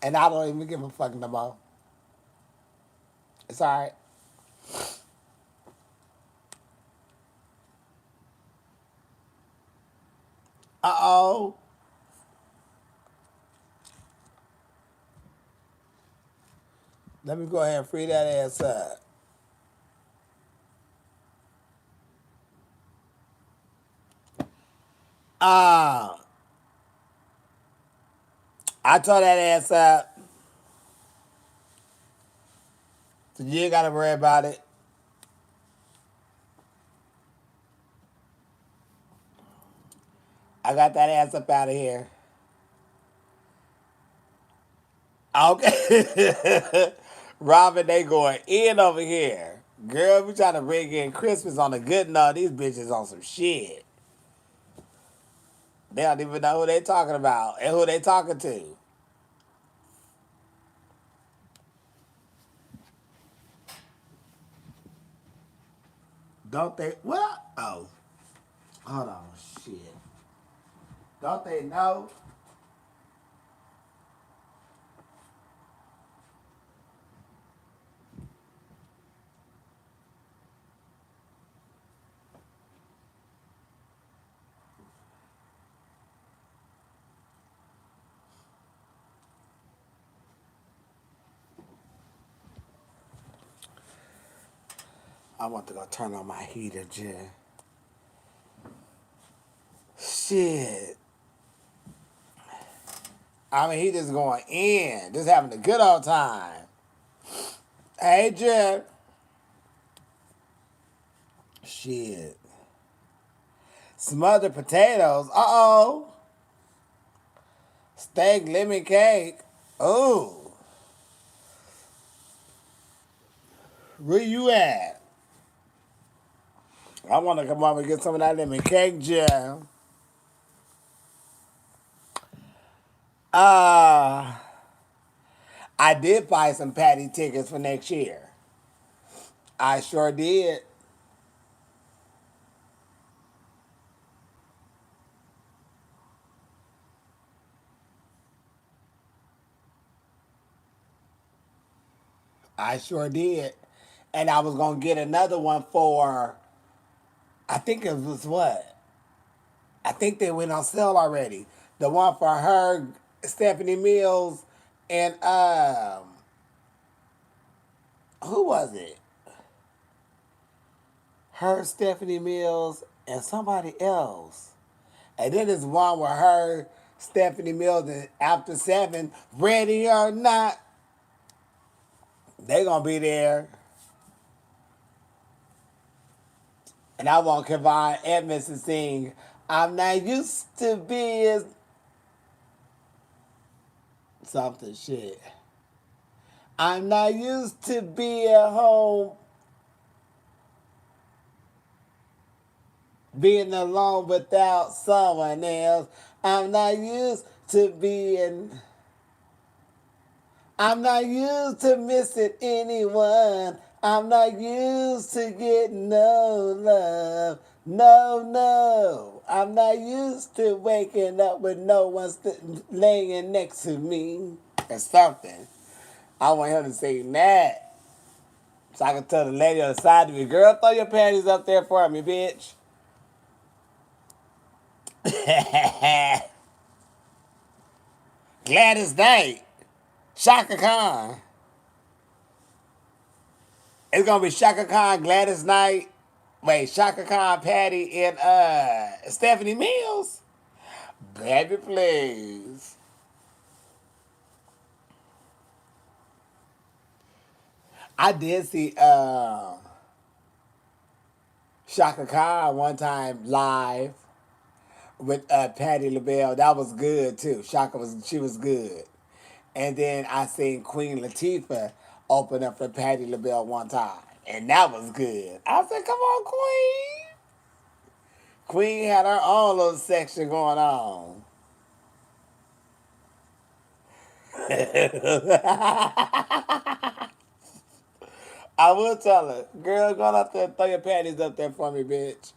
and I don't even give a fuck no more. It's all right. Uh-oh. Let me go ahead and free that ass up. Uh, I tore that ass up, so you ain't gotta worry about it. I got that ass up out of here. Okay. Robin, they going in over here. Girl, we trying to bring in Christmas on a good note. These bitches on some shit. They don't even know who they talking about and who they talking to. Don't they? What? Oh, hold on. Shit. Don't they know? I want to go turn on my heater, Jen. Shit. I mean, he just going in, just having a good old time. Hey, Jen. Shit. Smothered potatoes. Uh-oh. Steak lemon cake. Ooh. Where you at? I want to come over and get some of that lemon cake jam. Uh, I did buy some Patty tickets for next year. I sure did. I sure did. And I was gonna get another one for I think it was what? I think they went on sale already. The one for her, Stephanie Mills, and who was it? Her, Stephanie Mills, and somebody else. And then there's one with her, Stephanie Mills, and After Seven, ready or not, they gonna be there. And I want Kevon Edmonds to sing, I'm not used to being something shit. I'm not used to being home, being alone without someone else. I'm not used to being, I'm not used to missing anyone. I'm not used to getting no love. No, no. I'm not used to waking up with no one laying next to me or something. I want him to sing that. So I can tell the lady on the side of me, girl, throw your panties up there for me, bitch. Gladys Knight. Shaka Khan. It's gonna be Shaka Khan, Gladys Knight. Wait, Shaka Khan, Patty, and Stephanie Mills. Baby, please. I did see Shaka Khan one time live with Patty LaBelle. That was good too. She was good. And then I seen Queen Latifah open up for Patty LaBelle one time. And that was good. I said, come on, Queen. Queen had her own little section going on. I will tell her, girl, go up there and throw your panties up there for me, bitch.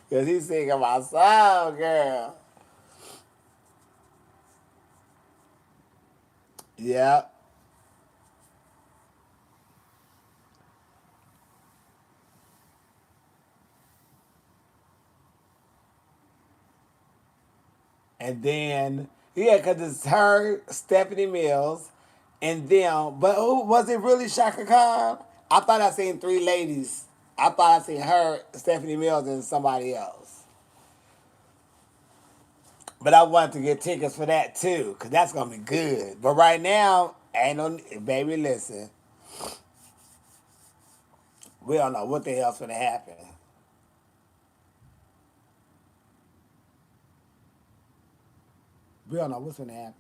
Because he's singing my song, girl. Yeah. And then, yeah, because it's her, Stephanie Mills, and them. But who was it really Shaka Khan? I thought I seen three ladies. I thought I seen her, Stephanie Mills, and somebody else. But I wanted to get tickets for that too, because that's going to be good. But right now, ain't no, baby, listen, we don't know what the hell's going to happen. We don't know what's going to happen.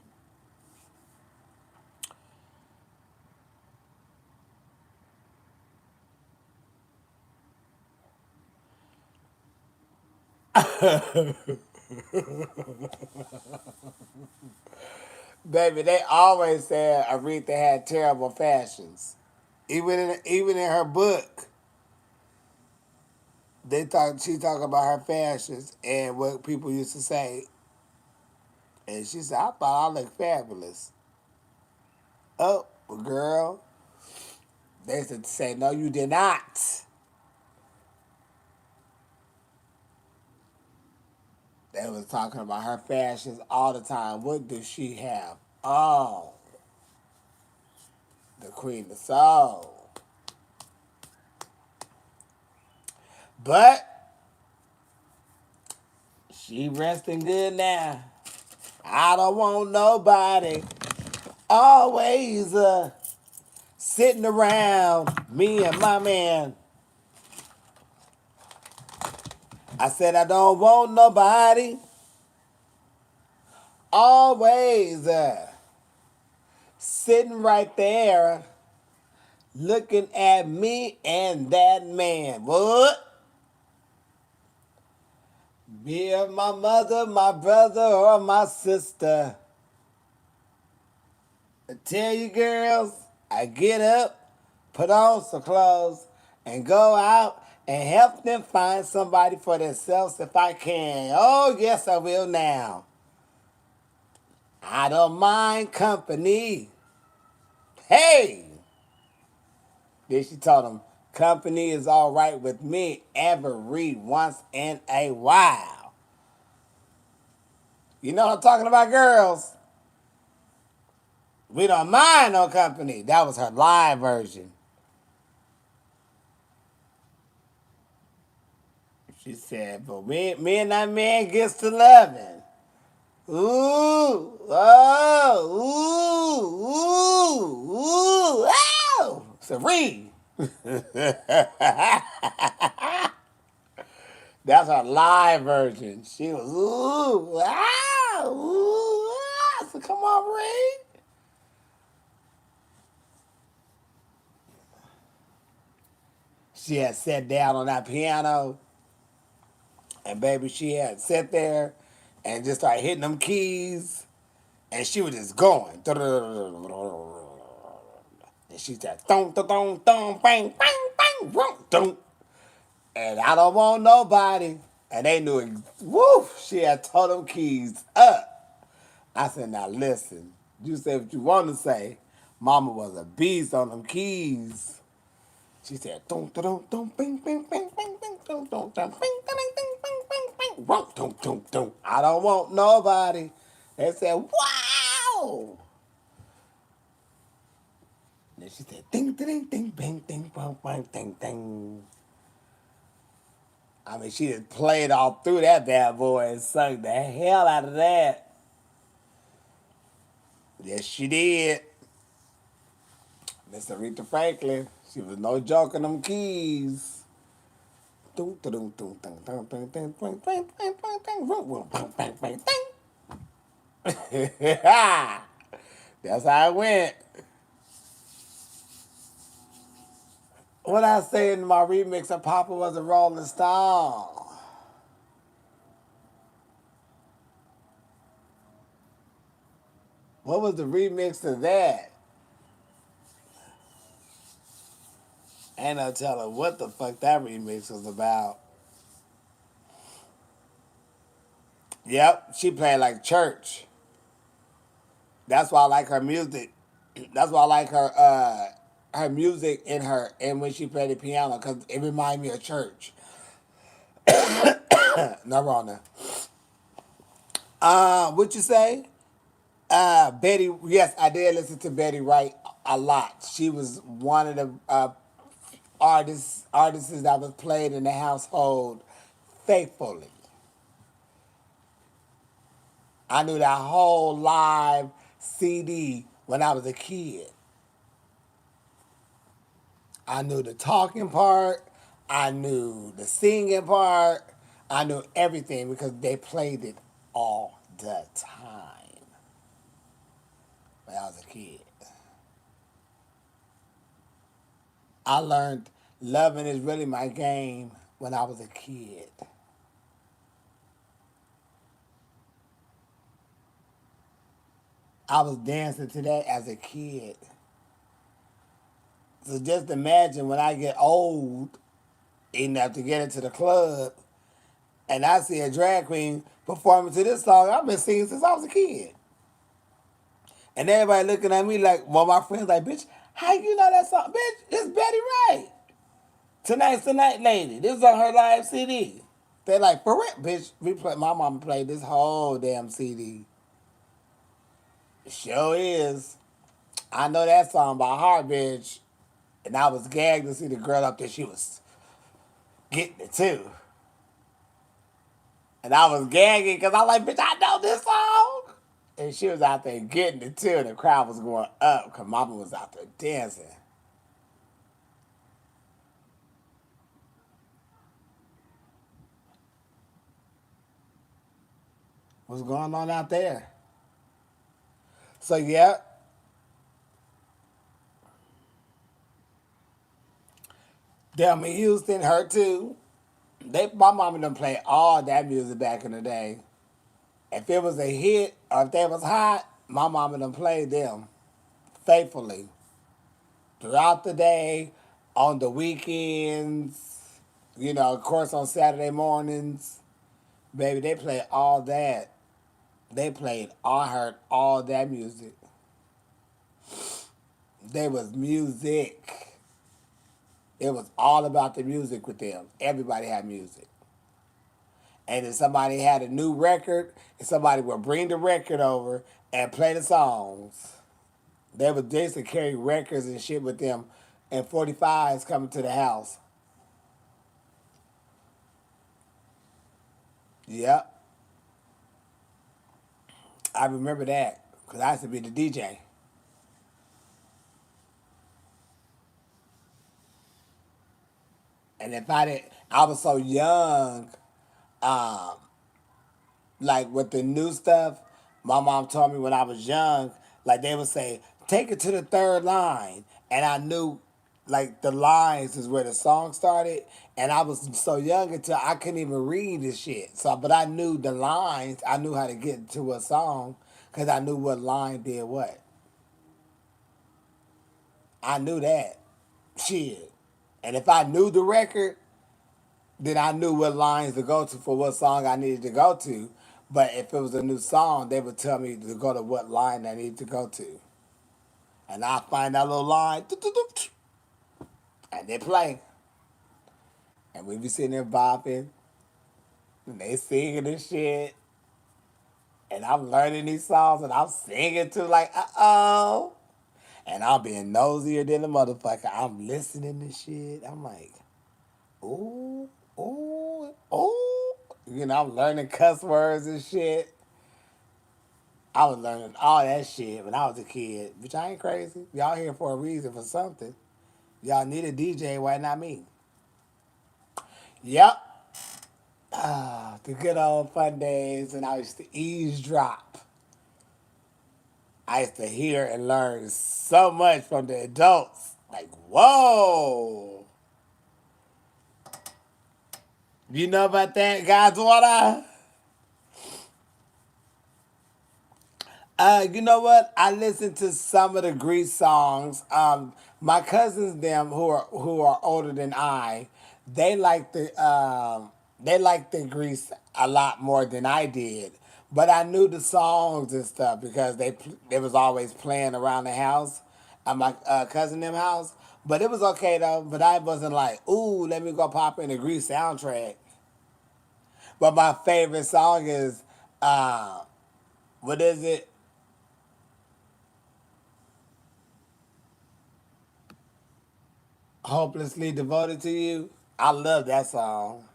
Baby, they always said Aretha had terrible fashions. Even in her book, she talk about her fashions and what people used to say. And she said, I thought I looked fabulous. Oh, well, girl. They used to say, no, you did not. They was talking about her fashions all the time. What does she have? Oh, the queen of soul. But she resting good now. I don't want nobody always sitting around me and my man. I said I don't want nobody always sitting right there looking at me and that man. What? Be it my mother, my brother, or my sister. I tell you girls, I get up, put on some clothes, and go out and help them find somebody for themselves if I can. Oh, yes, I will now. I don't mind company. Hey! Then she told him, company is all right with me every once in a while. You know what I'm talking about, girls? We don't mind no company. That was her live version. She said, but me and that man gets to loving. Ooh, oh, ooh, oh. Serene. That's her live version. She was, ooh, ah, ooh, ah. So come on, Ree. She had sat down on that piano, and baby, she had sat there and just started hitting them keys, and she was just going. And she said, thong, thong, thong, thong, bang, bang, bang, boom, thong. And I don't want nobody. And they knew it. Woo! She had told them keys up. I said, now listen. You say what you want to say. Mama was a beast on them keys. She said, dong, dong, dong, bing, bing, bing, bing, bing, dong, dong, dong, bing, bing, bing, bing, bing, bing, dong, dong, dong, dong. I don't want nobody. They said, wow. Then she said, ding, ding, ding, bing, ding, bang, bang, ding, ding. I mean, she just played all through that bad boy and sung the hell out of that. Yes, she did. Miss Aretha Franklin. She was no joke on them keys. That's how it went. What I say in my remix of Papa was a Rolling Stone. What was the remix of that? Ain't no telling what the fuck that remix was about. Yep, she played like church. That's why I like her music. That's why I like her music in her and when she played the piano because it reminded me of church. No wrong there. What you say? Betty. Yes, I did listen to Betty Wright a lot. She was one of the artists that was played in the household faithfully. I knew that whole live CD when I was a kid. I knew the talking part. I knew the singing part. I knew everything because they played it all the time when I was a kid. I learned loving is really my game when I was a kid. I was dancing to that as a kid. So just imagine when I get old enough to get into the club and I see a drag queen performing to this song I've been singing since I was a kid. And everybody looking at me like, well, my friends like, bitch, how you know that song? Bitch, it's Betty Wright. Tonight's the Night Lady. This is on her live CD. They like, for real, bitch, my mama played this whole damn CD. It sure is. I know that song by heart, bitch. And I was gagged to see the girl up there. She was getting it too. And I was gagging because I like, bitch, I know this song. And she was out there getting it too. And the crowd was going up because mama was out there dancing. What's going on out there? So, yeah. Delma Houston, her too. My mama done played all that music back in the day. If it was a hit or if they was hot, my mama done played them faithfully throughout the day, on the weekends, of course on Saturday mornings. Baby, they played all that. I heard all that music. There was music. It was all about the music with them. Everybody had music. And if somebody had a new record, and somebody would bring the record over and play the songs. They used to carry records and shit with them, and 45s coming to the house. Yep, I remember that because I used to be the DJ. And if I didn't, I was so young. Um, like with the new stuff, my mom told me when I was young, like they would say, take it to the third line. And I knew like the lines is where the song started. And I was so young until I couldn't even read this shit. So, but I knew the lines. I knew how to get to a song because I knew what line did what. I knew that. Shit. And if I knew the record, then I knew what lines to go to for what song I needed to go to. But if it was a new song, they would tell me to go to what line I needed to go to. And I find that little line, and they play. And we be sitting there bopping, and they singing this shit. And I'm learning these songs, and I'm singing to like, uh-oh. And I'm being nosier than a motherfucker. I'm listening to shit. I'm like, ooh, ooh, ooh. I'm learning cuss words and shit. I was learning all that shit when I was a kid. Which I ain't crazy. Y'all here for a reason, for something. Y'all need a DJ, why not me? Yep. The good old fun days when I used to eavesdrop. I used to hear and learn so much from the adults. Like, whoa. You know about that, God's water? You know what? I listened to some of the Grease songs. My cousins, them who are older than I, they like the Grease a lot more than I did. But I knew the songs and stuff because they was always playing around the house at my cousin them house. But it was okay though. But I wasn't like, ooh, let me go pop in the Grease soundtrack. But my favorite song is, uh, what is it? Hopelessly devoted to you. I love that song.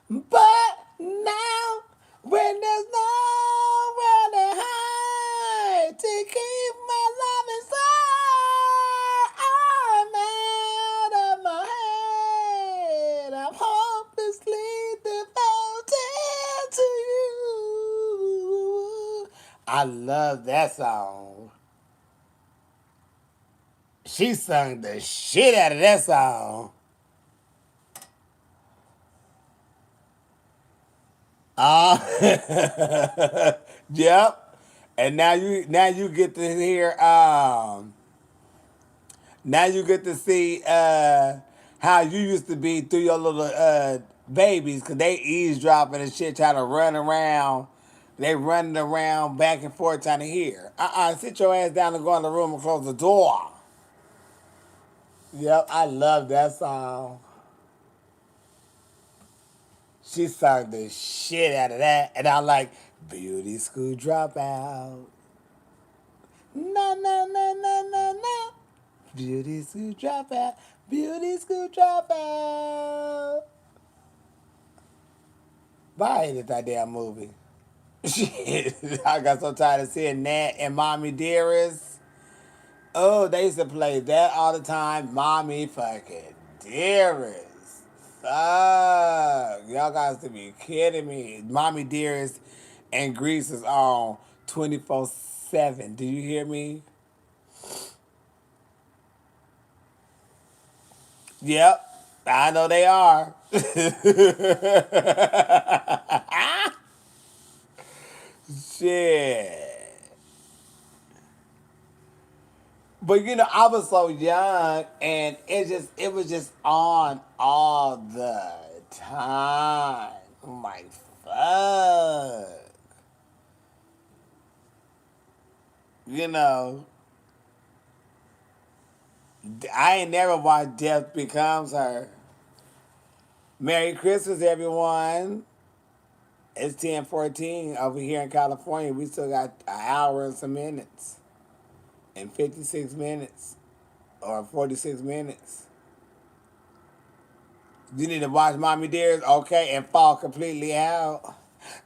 But now, when there's nowhere to hide to keep my love inside, I'm out of my head. I'm hopelessly devoted to you. I love that song. She sung the shit out of that song. Uh, yep. And now you get to hear now you get to see how you used to be through your little babies because they eavesdropping and shit trying to run around. They running around back and forth trying to hear. Sit your ass down and go in the room and close the door. Yep, I love that song. She sung the shit out of that, and I'm like, beauty school dropout. No, no, no, no, no, no. Beauty school dropout. Beauty school dropout. But I hated that damn movie. Shit, I got so tired of seeing Nat and Mommy Dearest. Oh, they used to play that all the time. Mommy fucking Dearest. Fuck. Y'all guys to be kidding me. Mommy Dearest and Grease is on 24/7. Do you hear me? Yep. I know they are. Shit. But you know, I was so young, and it was just on all the time. I'm like, fuck. You know, I ain't never watched Death Becomes Her. Merry Christmas, everyone. It's 10:14 over here in California. We still got an hour and some minutes, and 56 minutes, or 46 minutes. You need to watch Mommy Dearest, okay, and fall completely out.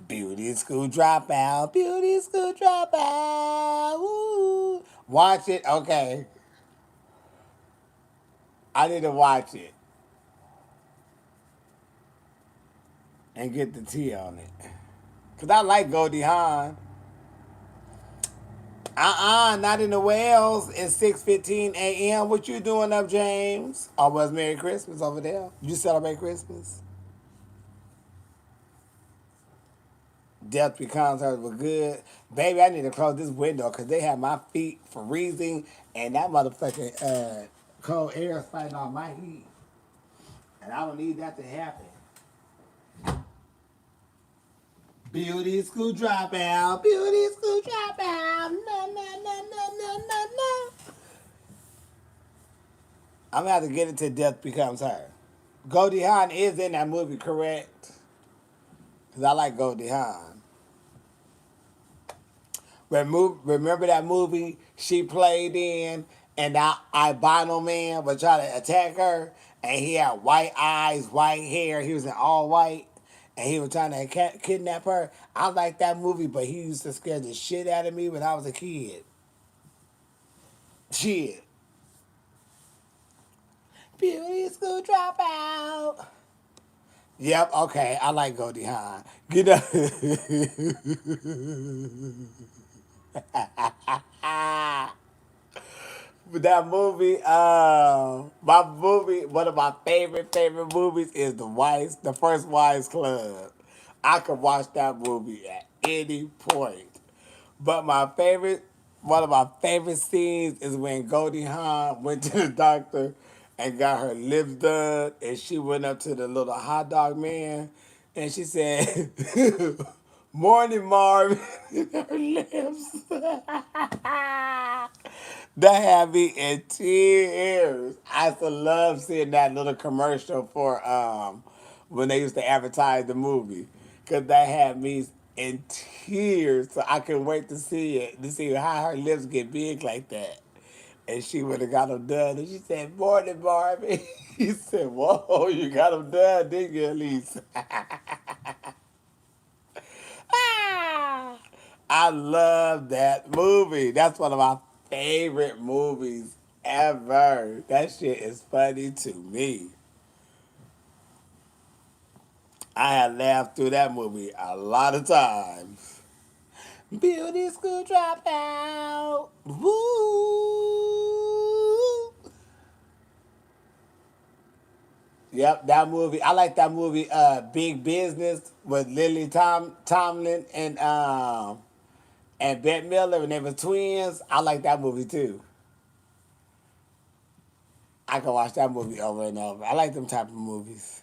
Beauty school dropout, beauty school dropout. Woo. Watch it, okay. I need to watch it and get the tea on it. Cause I like Goldie Hawn. Not in the Wells. It's 6:15 a.m. What you doing up, James? Or was Merry Christmas over there? You celebrate Christmas? Death Becomes Her was good. Baby, I need to close this window because they have my feet freezing and that motherfucking cold air is fighting off my heat. And I don't need that to happen. Beauty school dropout. Beauty school dropout. No, no, no, no, no, no, no. I'm going to have to get into Death Becomes Her. Goldie Hawn is in that movie, correct? Because I like Goldie Hawn. Remember that movie she played in, and that albino man was trying to attack her, and he had white eyes, white hair. He was in all white, and he was trying to kidnap her. I like that movie, but he used to scare the shit out of me when I was a kid. Shit. Beauty school dropout. Yep, okay. I like Goldie Hawn. Get up. That movie, one of my favorite movies is the first Wives Club. I could watch that movie at any point. But one of my favorite scenes is when Goldie Hawn went to the doctor and got her lips done, and she went up to the little hot dog man, and she said, "Morning, Marvin," in her lips. That had me in tears. I used to love seeing that little commercial for when they used to advertise the movie. Cause that had me in tears. So I couldn't wait to see it, to see how her lips get big like that. And she would have got them done. And she said, "Morning, Barbie." He said, "Whoa, you got them done, didn't you, Elise?" I love that movie. That's one of my favorite movies ever. That shit is funny to me. I have laughed through that movie a lot of times. Beauty school dropout. Woo. Yep, that movie. I like that movie. Big Business with Tomlin and Bette Miller, and they were twins. I like that movie too. I can watch that movie over and over. I like them type of movies.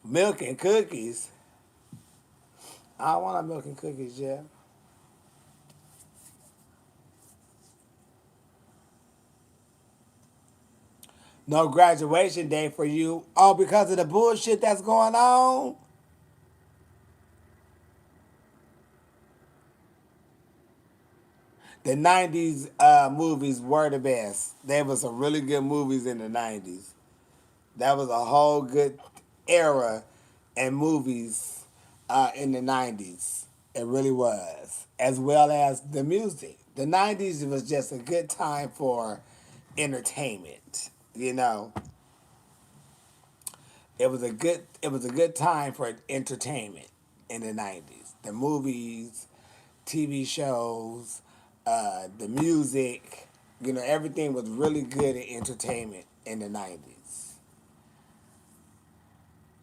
Milk and cookies. I don't want a milk and cookies, Jeff. No graduation day for you. Oh, because of the bullshit that's going on? The 90s movies were the best. There was some really good movies in the 90s. That was a whole good era and movies in the 90s. It really was. As well as the music. The 90s was just a good time for entertainment. You know, it was a good time for entertainment in the 90s. The movies, TV shows, the music, you know, everything was really good at entertainment in the 90s.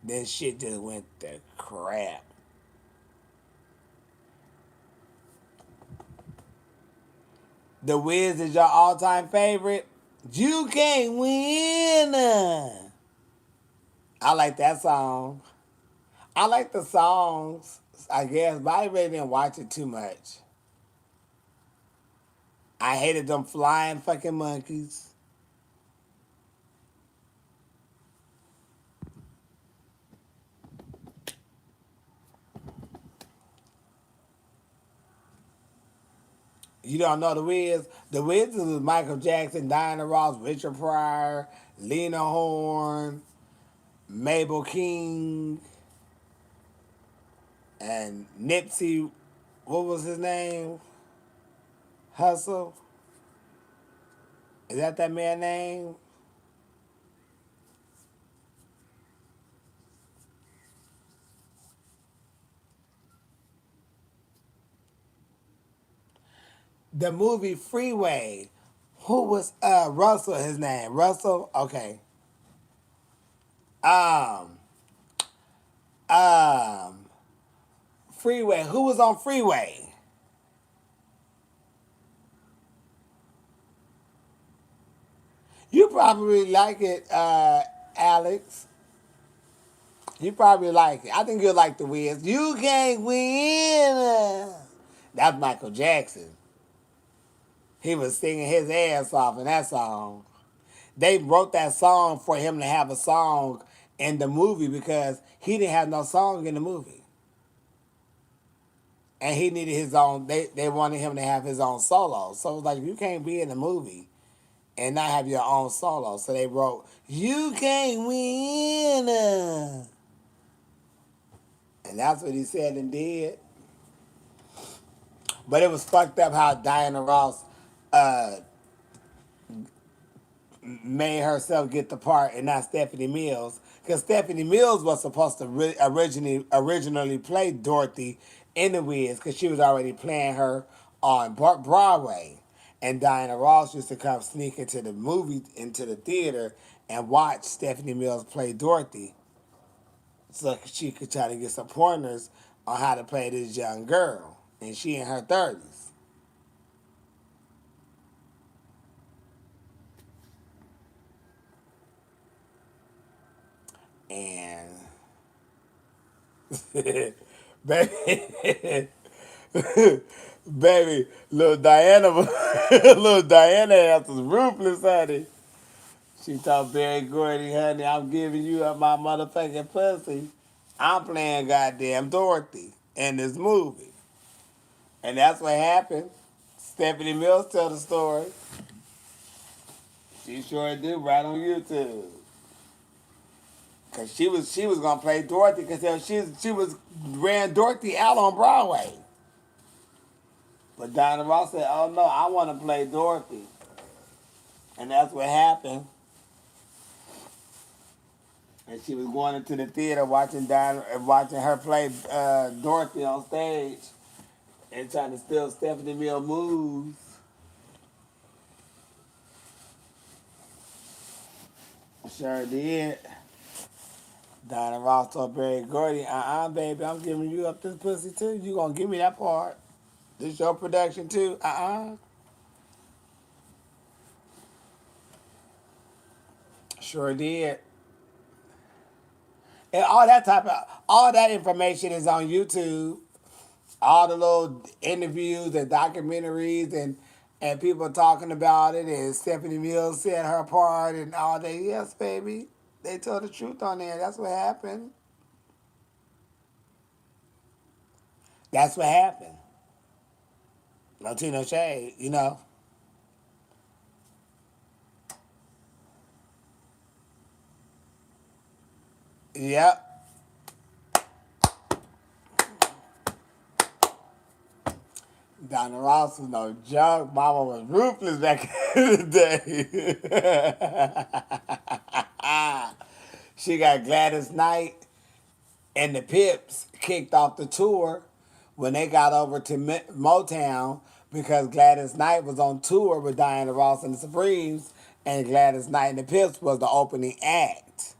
Then shit just went to crap. The Wiz is your all time favorite? You can't win. I like that song. I like the songs, I guess, but I really didn't watch it too much. I hated them flying fucking monkeys. You don't know the Wiz? The Wiz is Michael Jackson, Diana Ross, Richard Pryor, Lena Horne, Mabel King, and Nipsey. What was his name? Hustle. Is that man's name? The movie Freeway. Who was Russell? His name Russell. Okay. Um. Um. Freeway. Who was on Freeway? You probably like it, Alex. You probably like it. I think you'll like the Wiz. You can't win. That's Michael Jackson. He was singing his ass off in that song. They wrote that song for him to have a song in the movie because he didn't have no song in the movie. And he needed his own, they wanted him to have his own solo. So it was like, you can't be in the movie and not have your own solo. So they wrote, You Can't Win. And that's what he said and did. But it was fucked up how Diana Ross uh, made herself get the part and not Stephanie Mills. Because Stephanie Mills was supposed to originally play Dorothy in The Wiz because she was already playing her on Broadway. And Diana Ross used to come sneak into the movie, into the theater, and watch Stephanie Mills play Dorothy so she could try to get some pointers on how to play this young girl. And she in her 30s. And baby, baby, little Diana, little Diana ass was ruthless, honey. She told Barry Gordy, honey, I'm giving you up my motherfucking pussy. I'm playing goddamn Dorothy in this movie. And that's what happened. Stephanie Mills tell the story. She sure did right on YouTube. Cause she was gonna play Dorothy because she was ran Dorothy out on Broadway. But Diana Ross said, "Oh no, I want to play Dorothy," and that's what happened. And she was going into the theater watching her play Dorothy on stage, and trying to steal Stephanie Mills moves. Sure did. Diana Ross told Barry Gordy, baby, I'm giving you up this pussy too. You gonna give me that part? This your production too? Sure did. And all that information is on YouTube. All the little interviews and documentaries and people talking about it and Stephanie Mills said her part and all that. Yes, baby. They told the truth on there. That's what happened. That's what happened. No tea, no shade, you know. Yep. Donna Ross was no joke. Mama was ruthless back in the day. She got Gladys Knight and the Pips kicked off the tour when they got over to Motown because Gladys Knight was on tour with Diana Ross and the Supremes, and Gladys Knight and the Pips was the opening act.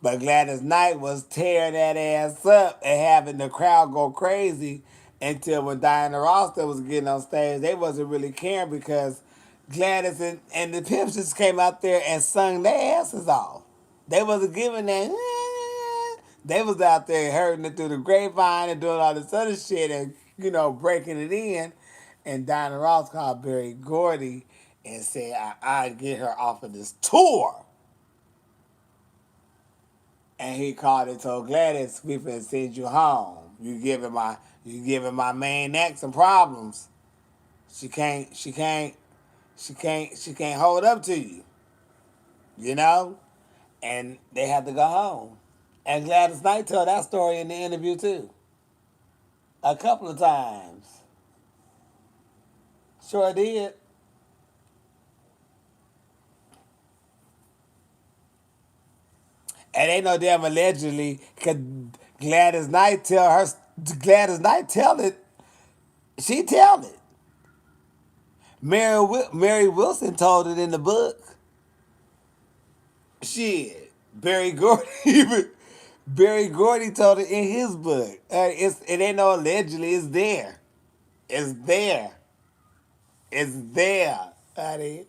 But Gladys Knight was tearing that ass up and having the crowd go crazy until when Diana Ross was getting on stage, they wasn't really caring because Gladys and the Pimps just came out there and sung their asses off. They wasn't giving that. They was out there hurting it through the grapevine and doing all this other shit and, breaking it in. And Diana Ross called Barry Gordy and said, I'd get her off of this tour. And he called and told Gladys, we finna send you home. You giving my main act some problems. She can't hold up to you. You know? And they had to go home. And Gladys Knight told that story in the interview too. A couple of times. Sure did. And ain't no damn allegedly, cause Gladys Knight tell it, she tell it. Mary Wilson told it in the book. Shit. Barry Gordy told it in his book. It ain't no allegedly, it's there. It's there. It's there. Honey.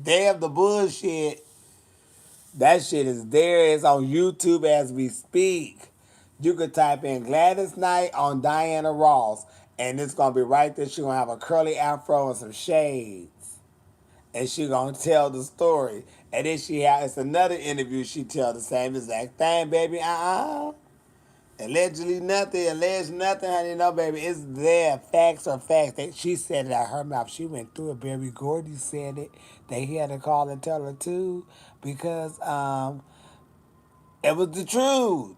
Damn the bullshit. That shit is there. It's on YouTube as we speak. You could type in Gladys Knight on Diana Ross, and it's gonna be right there. She's gonna have a curly afro and some shades, and she gonna tell the story. And then it's another interview. She tell the same exact thing, baby. Alleged nothing, honey. No, baby, it's there. Facts are facts. She said it out her mouth. She went through it. Barry Gordy said it. They had to call and tell her too, because it was the truth.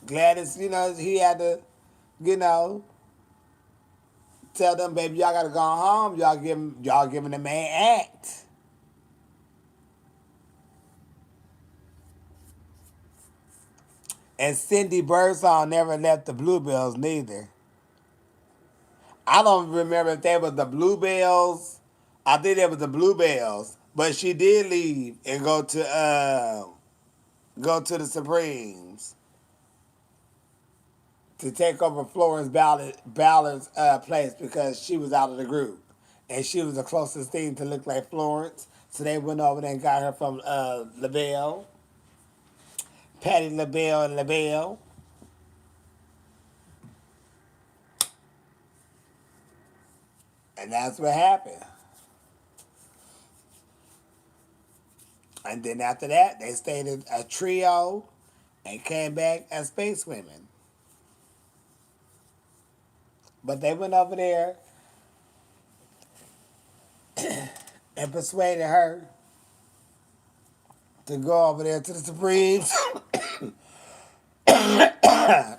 Gladys, he had to, you know, tell them, baby, y'all gotta go home. Y'all giving the man act. And Cindy Birdsong never left the Bluebells neither. I don't remember if they was the Bluebells. I think they was the Bluebells, but she did leave and go to the Supremes to take over Ballard's place because she was out of the group, and she was the closest thing to look like Florence. So they went over there and got her from LaBelle, Patti LaBelle and LaBelle, and that's what happened. And then after that, they stayed in a trio and came back as space women. But they went over there and persuaded her to go over there to the Supremes.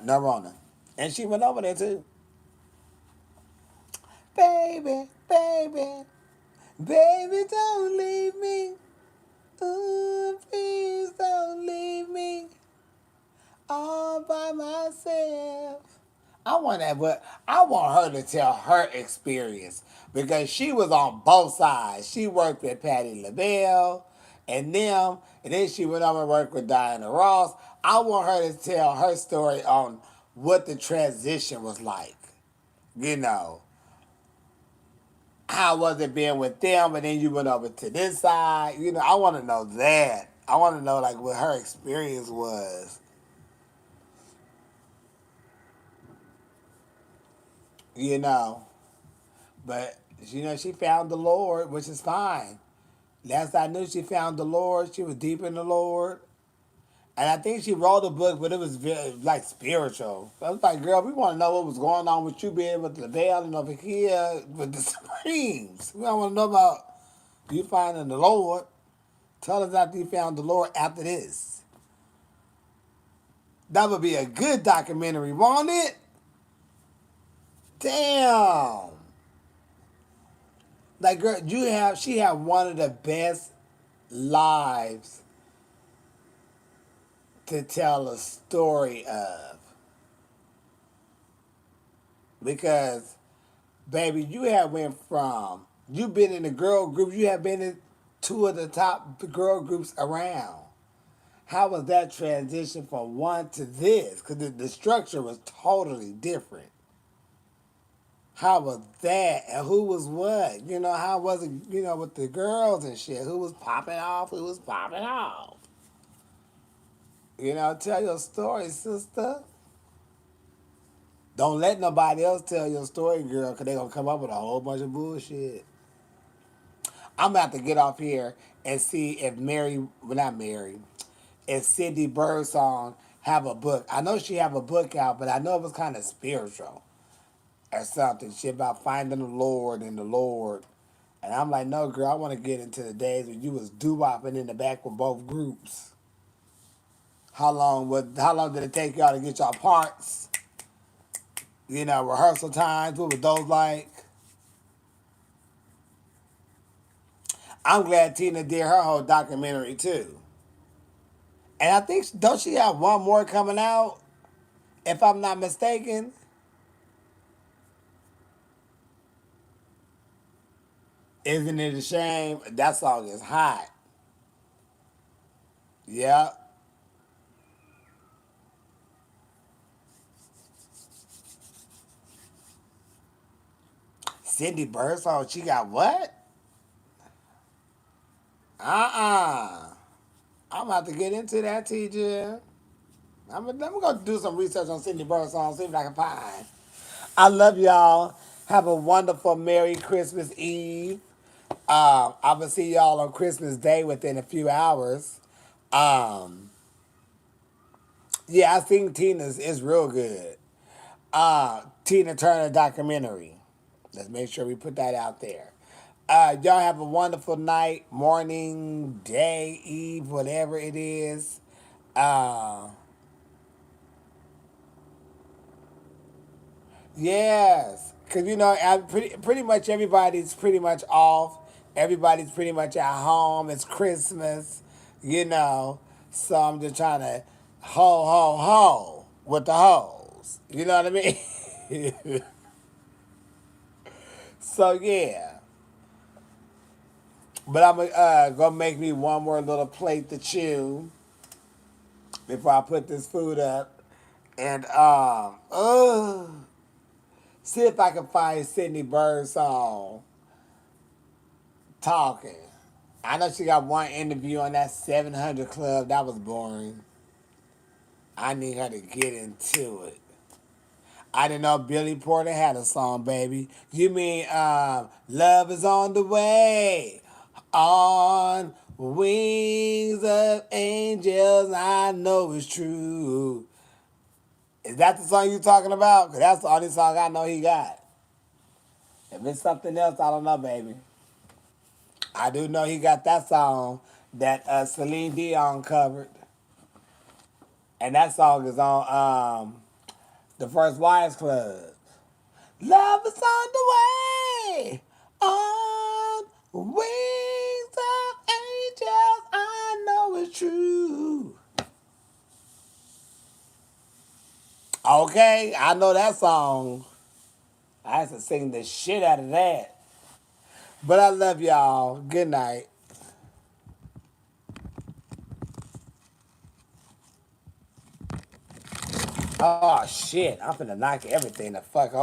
No Rona. And she went over there too. Baby, baby, baby, don't leave me. Ooh, please don't leave me all by myself. I want her to tell her experience because she was on both sides. She worked with Patti LaBelle and them, and then she went over and worked with Diana Ross. I want her to tell her story on what the transition was like. You know, how was it being with them, and then you went over to this side. I want to know that. I want to know like what her experience was. You know. But she found the Lord, which is fine. Last I knew, she found the Lord. She was deep in the Lord, and I think she wrote a book, but it was very like spiritual. I was like, girl, we want to know what was going on with you being with LaBelle and over here with the Supremes. We don't want to know about you finding the Lord. Tell us after you found the Lord after this. That would be a good documentary, won't it? Damn. Like, girl, she had one of the best lives to tell a story of. Because, baby, you've been in the girl groups, you have been in two of the top girl groups around. How was that transition from one to this? Because the structure was totally different. How was that? And who was what? You know, how was it, with the girls and shit? Who was popping off? Who was popping off? Tell your story, sister. Don't let nobody else tell your story, girl, because they're going to come up with a whole bunch of bullshit. I'm about to get off here and see if not Mary, if Cindy Birdsong have a book. I know she have a book out, but I know it was kind of spiritual or something. Shit about finding the Lord and the Lord. And I'm like, no, girl, I want to get into the days when you was doo-wopping in the back with both groups. How long did it take y'all to get y'all parts? Rehearsal times, what was those like? I'm glad Tina did her whole documentary too. And I think, don't she have one more coming out? If I'm not mistaken. Isn't it a shame? That song is hot. Yeah. Cindy Birdsong, she got what? Uh-uh. I'm about to get into that, TJ. I'm going to do some research on Cindy Birdsong, see if I can find. I love y'all. Have a wonderful Merry Christmas Eve. I'm going to see y'all on Christmas Day within a few hours. Um, yeah, I think Tina's is real good. Tina Turner documentary. Let's make sure we put that out there. Y'all have a wonderful night, morning, day, eve, whatever it is. Uh, yes, because pretty much everybody's pretty much off. Everybody's pretty much at home. It's Christmas, you know. So I'm just trying to ho ho ho with the hoes. You know what I mean? So yeah. But I'm gonna make me one more little plate to chew before I put this food up. And see if I can find Sydney Birdsong talking. I know she got one interview on that 700 Club. That was boring. I need her to get into it. I didn't know Billy Porter had a song, baby. You mean Love is on the way? On wings of angels, I know it's true. Is that the song you talking about? Because that's the only song I know he got. If it's something else, I don't know, baby. I do know he got that song that Celine Dion covered. And that song is on the First Wives Club. Love is on the way. On wings of angels, I know it's true. Okay, I know that song. I used to sing the shit out of that. But I love y'all. Good night. Oh shit, I'm finna knock everything the fuck over.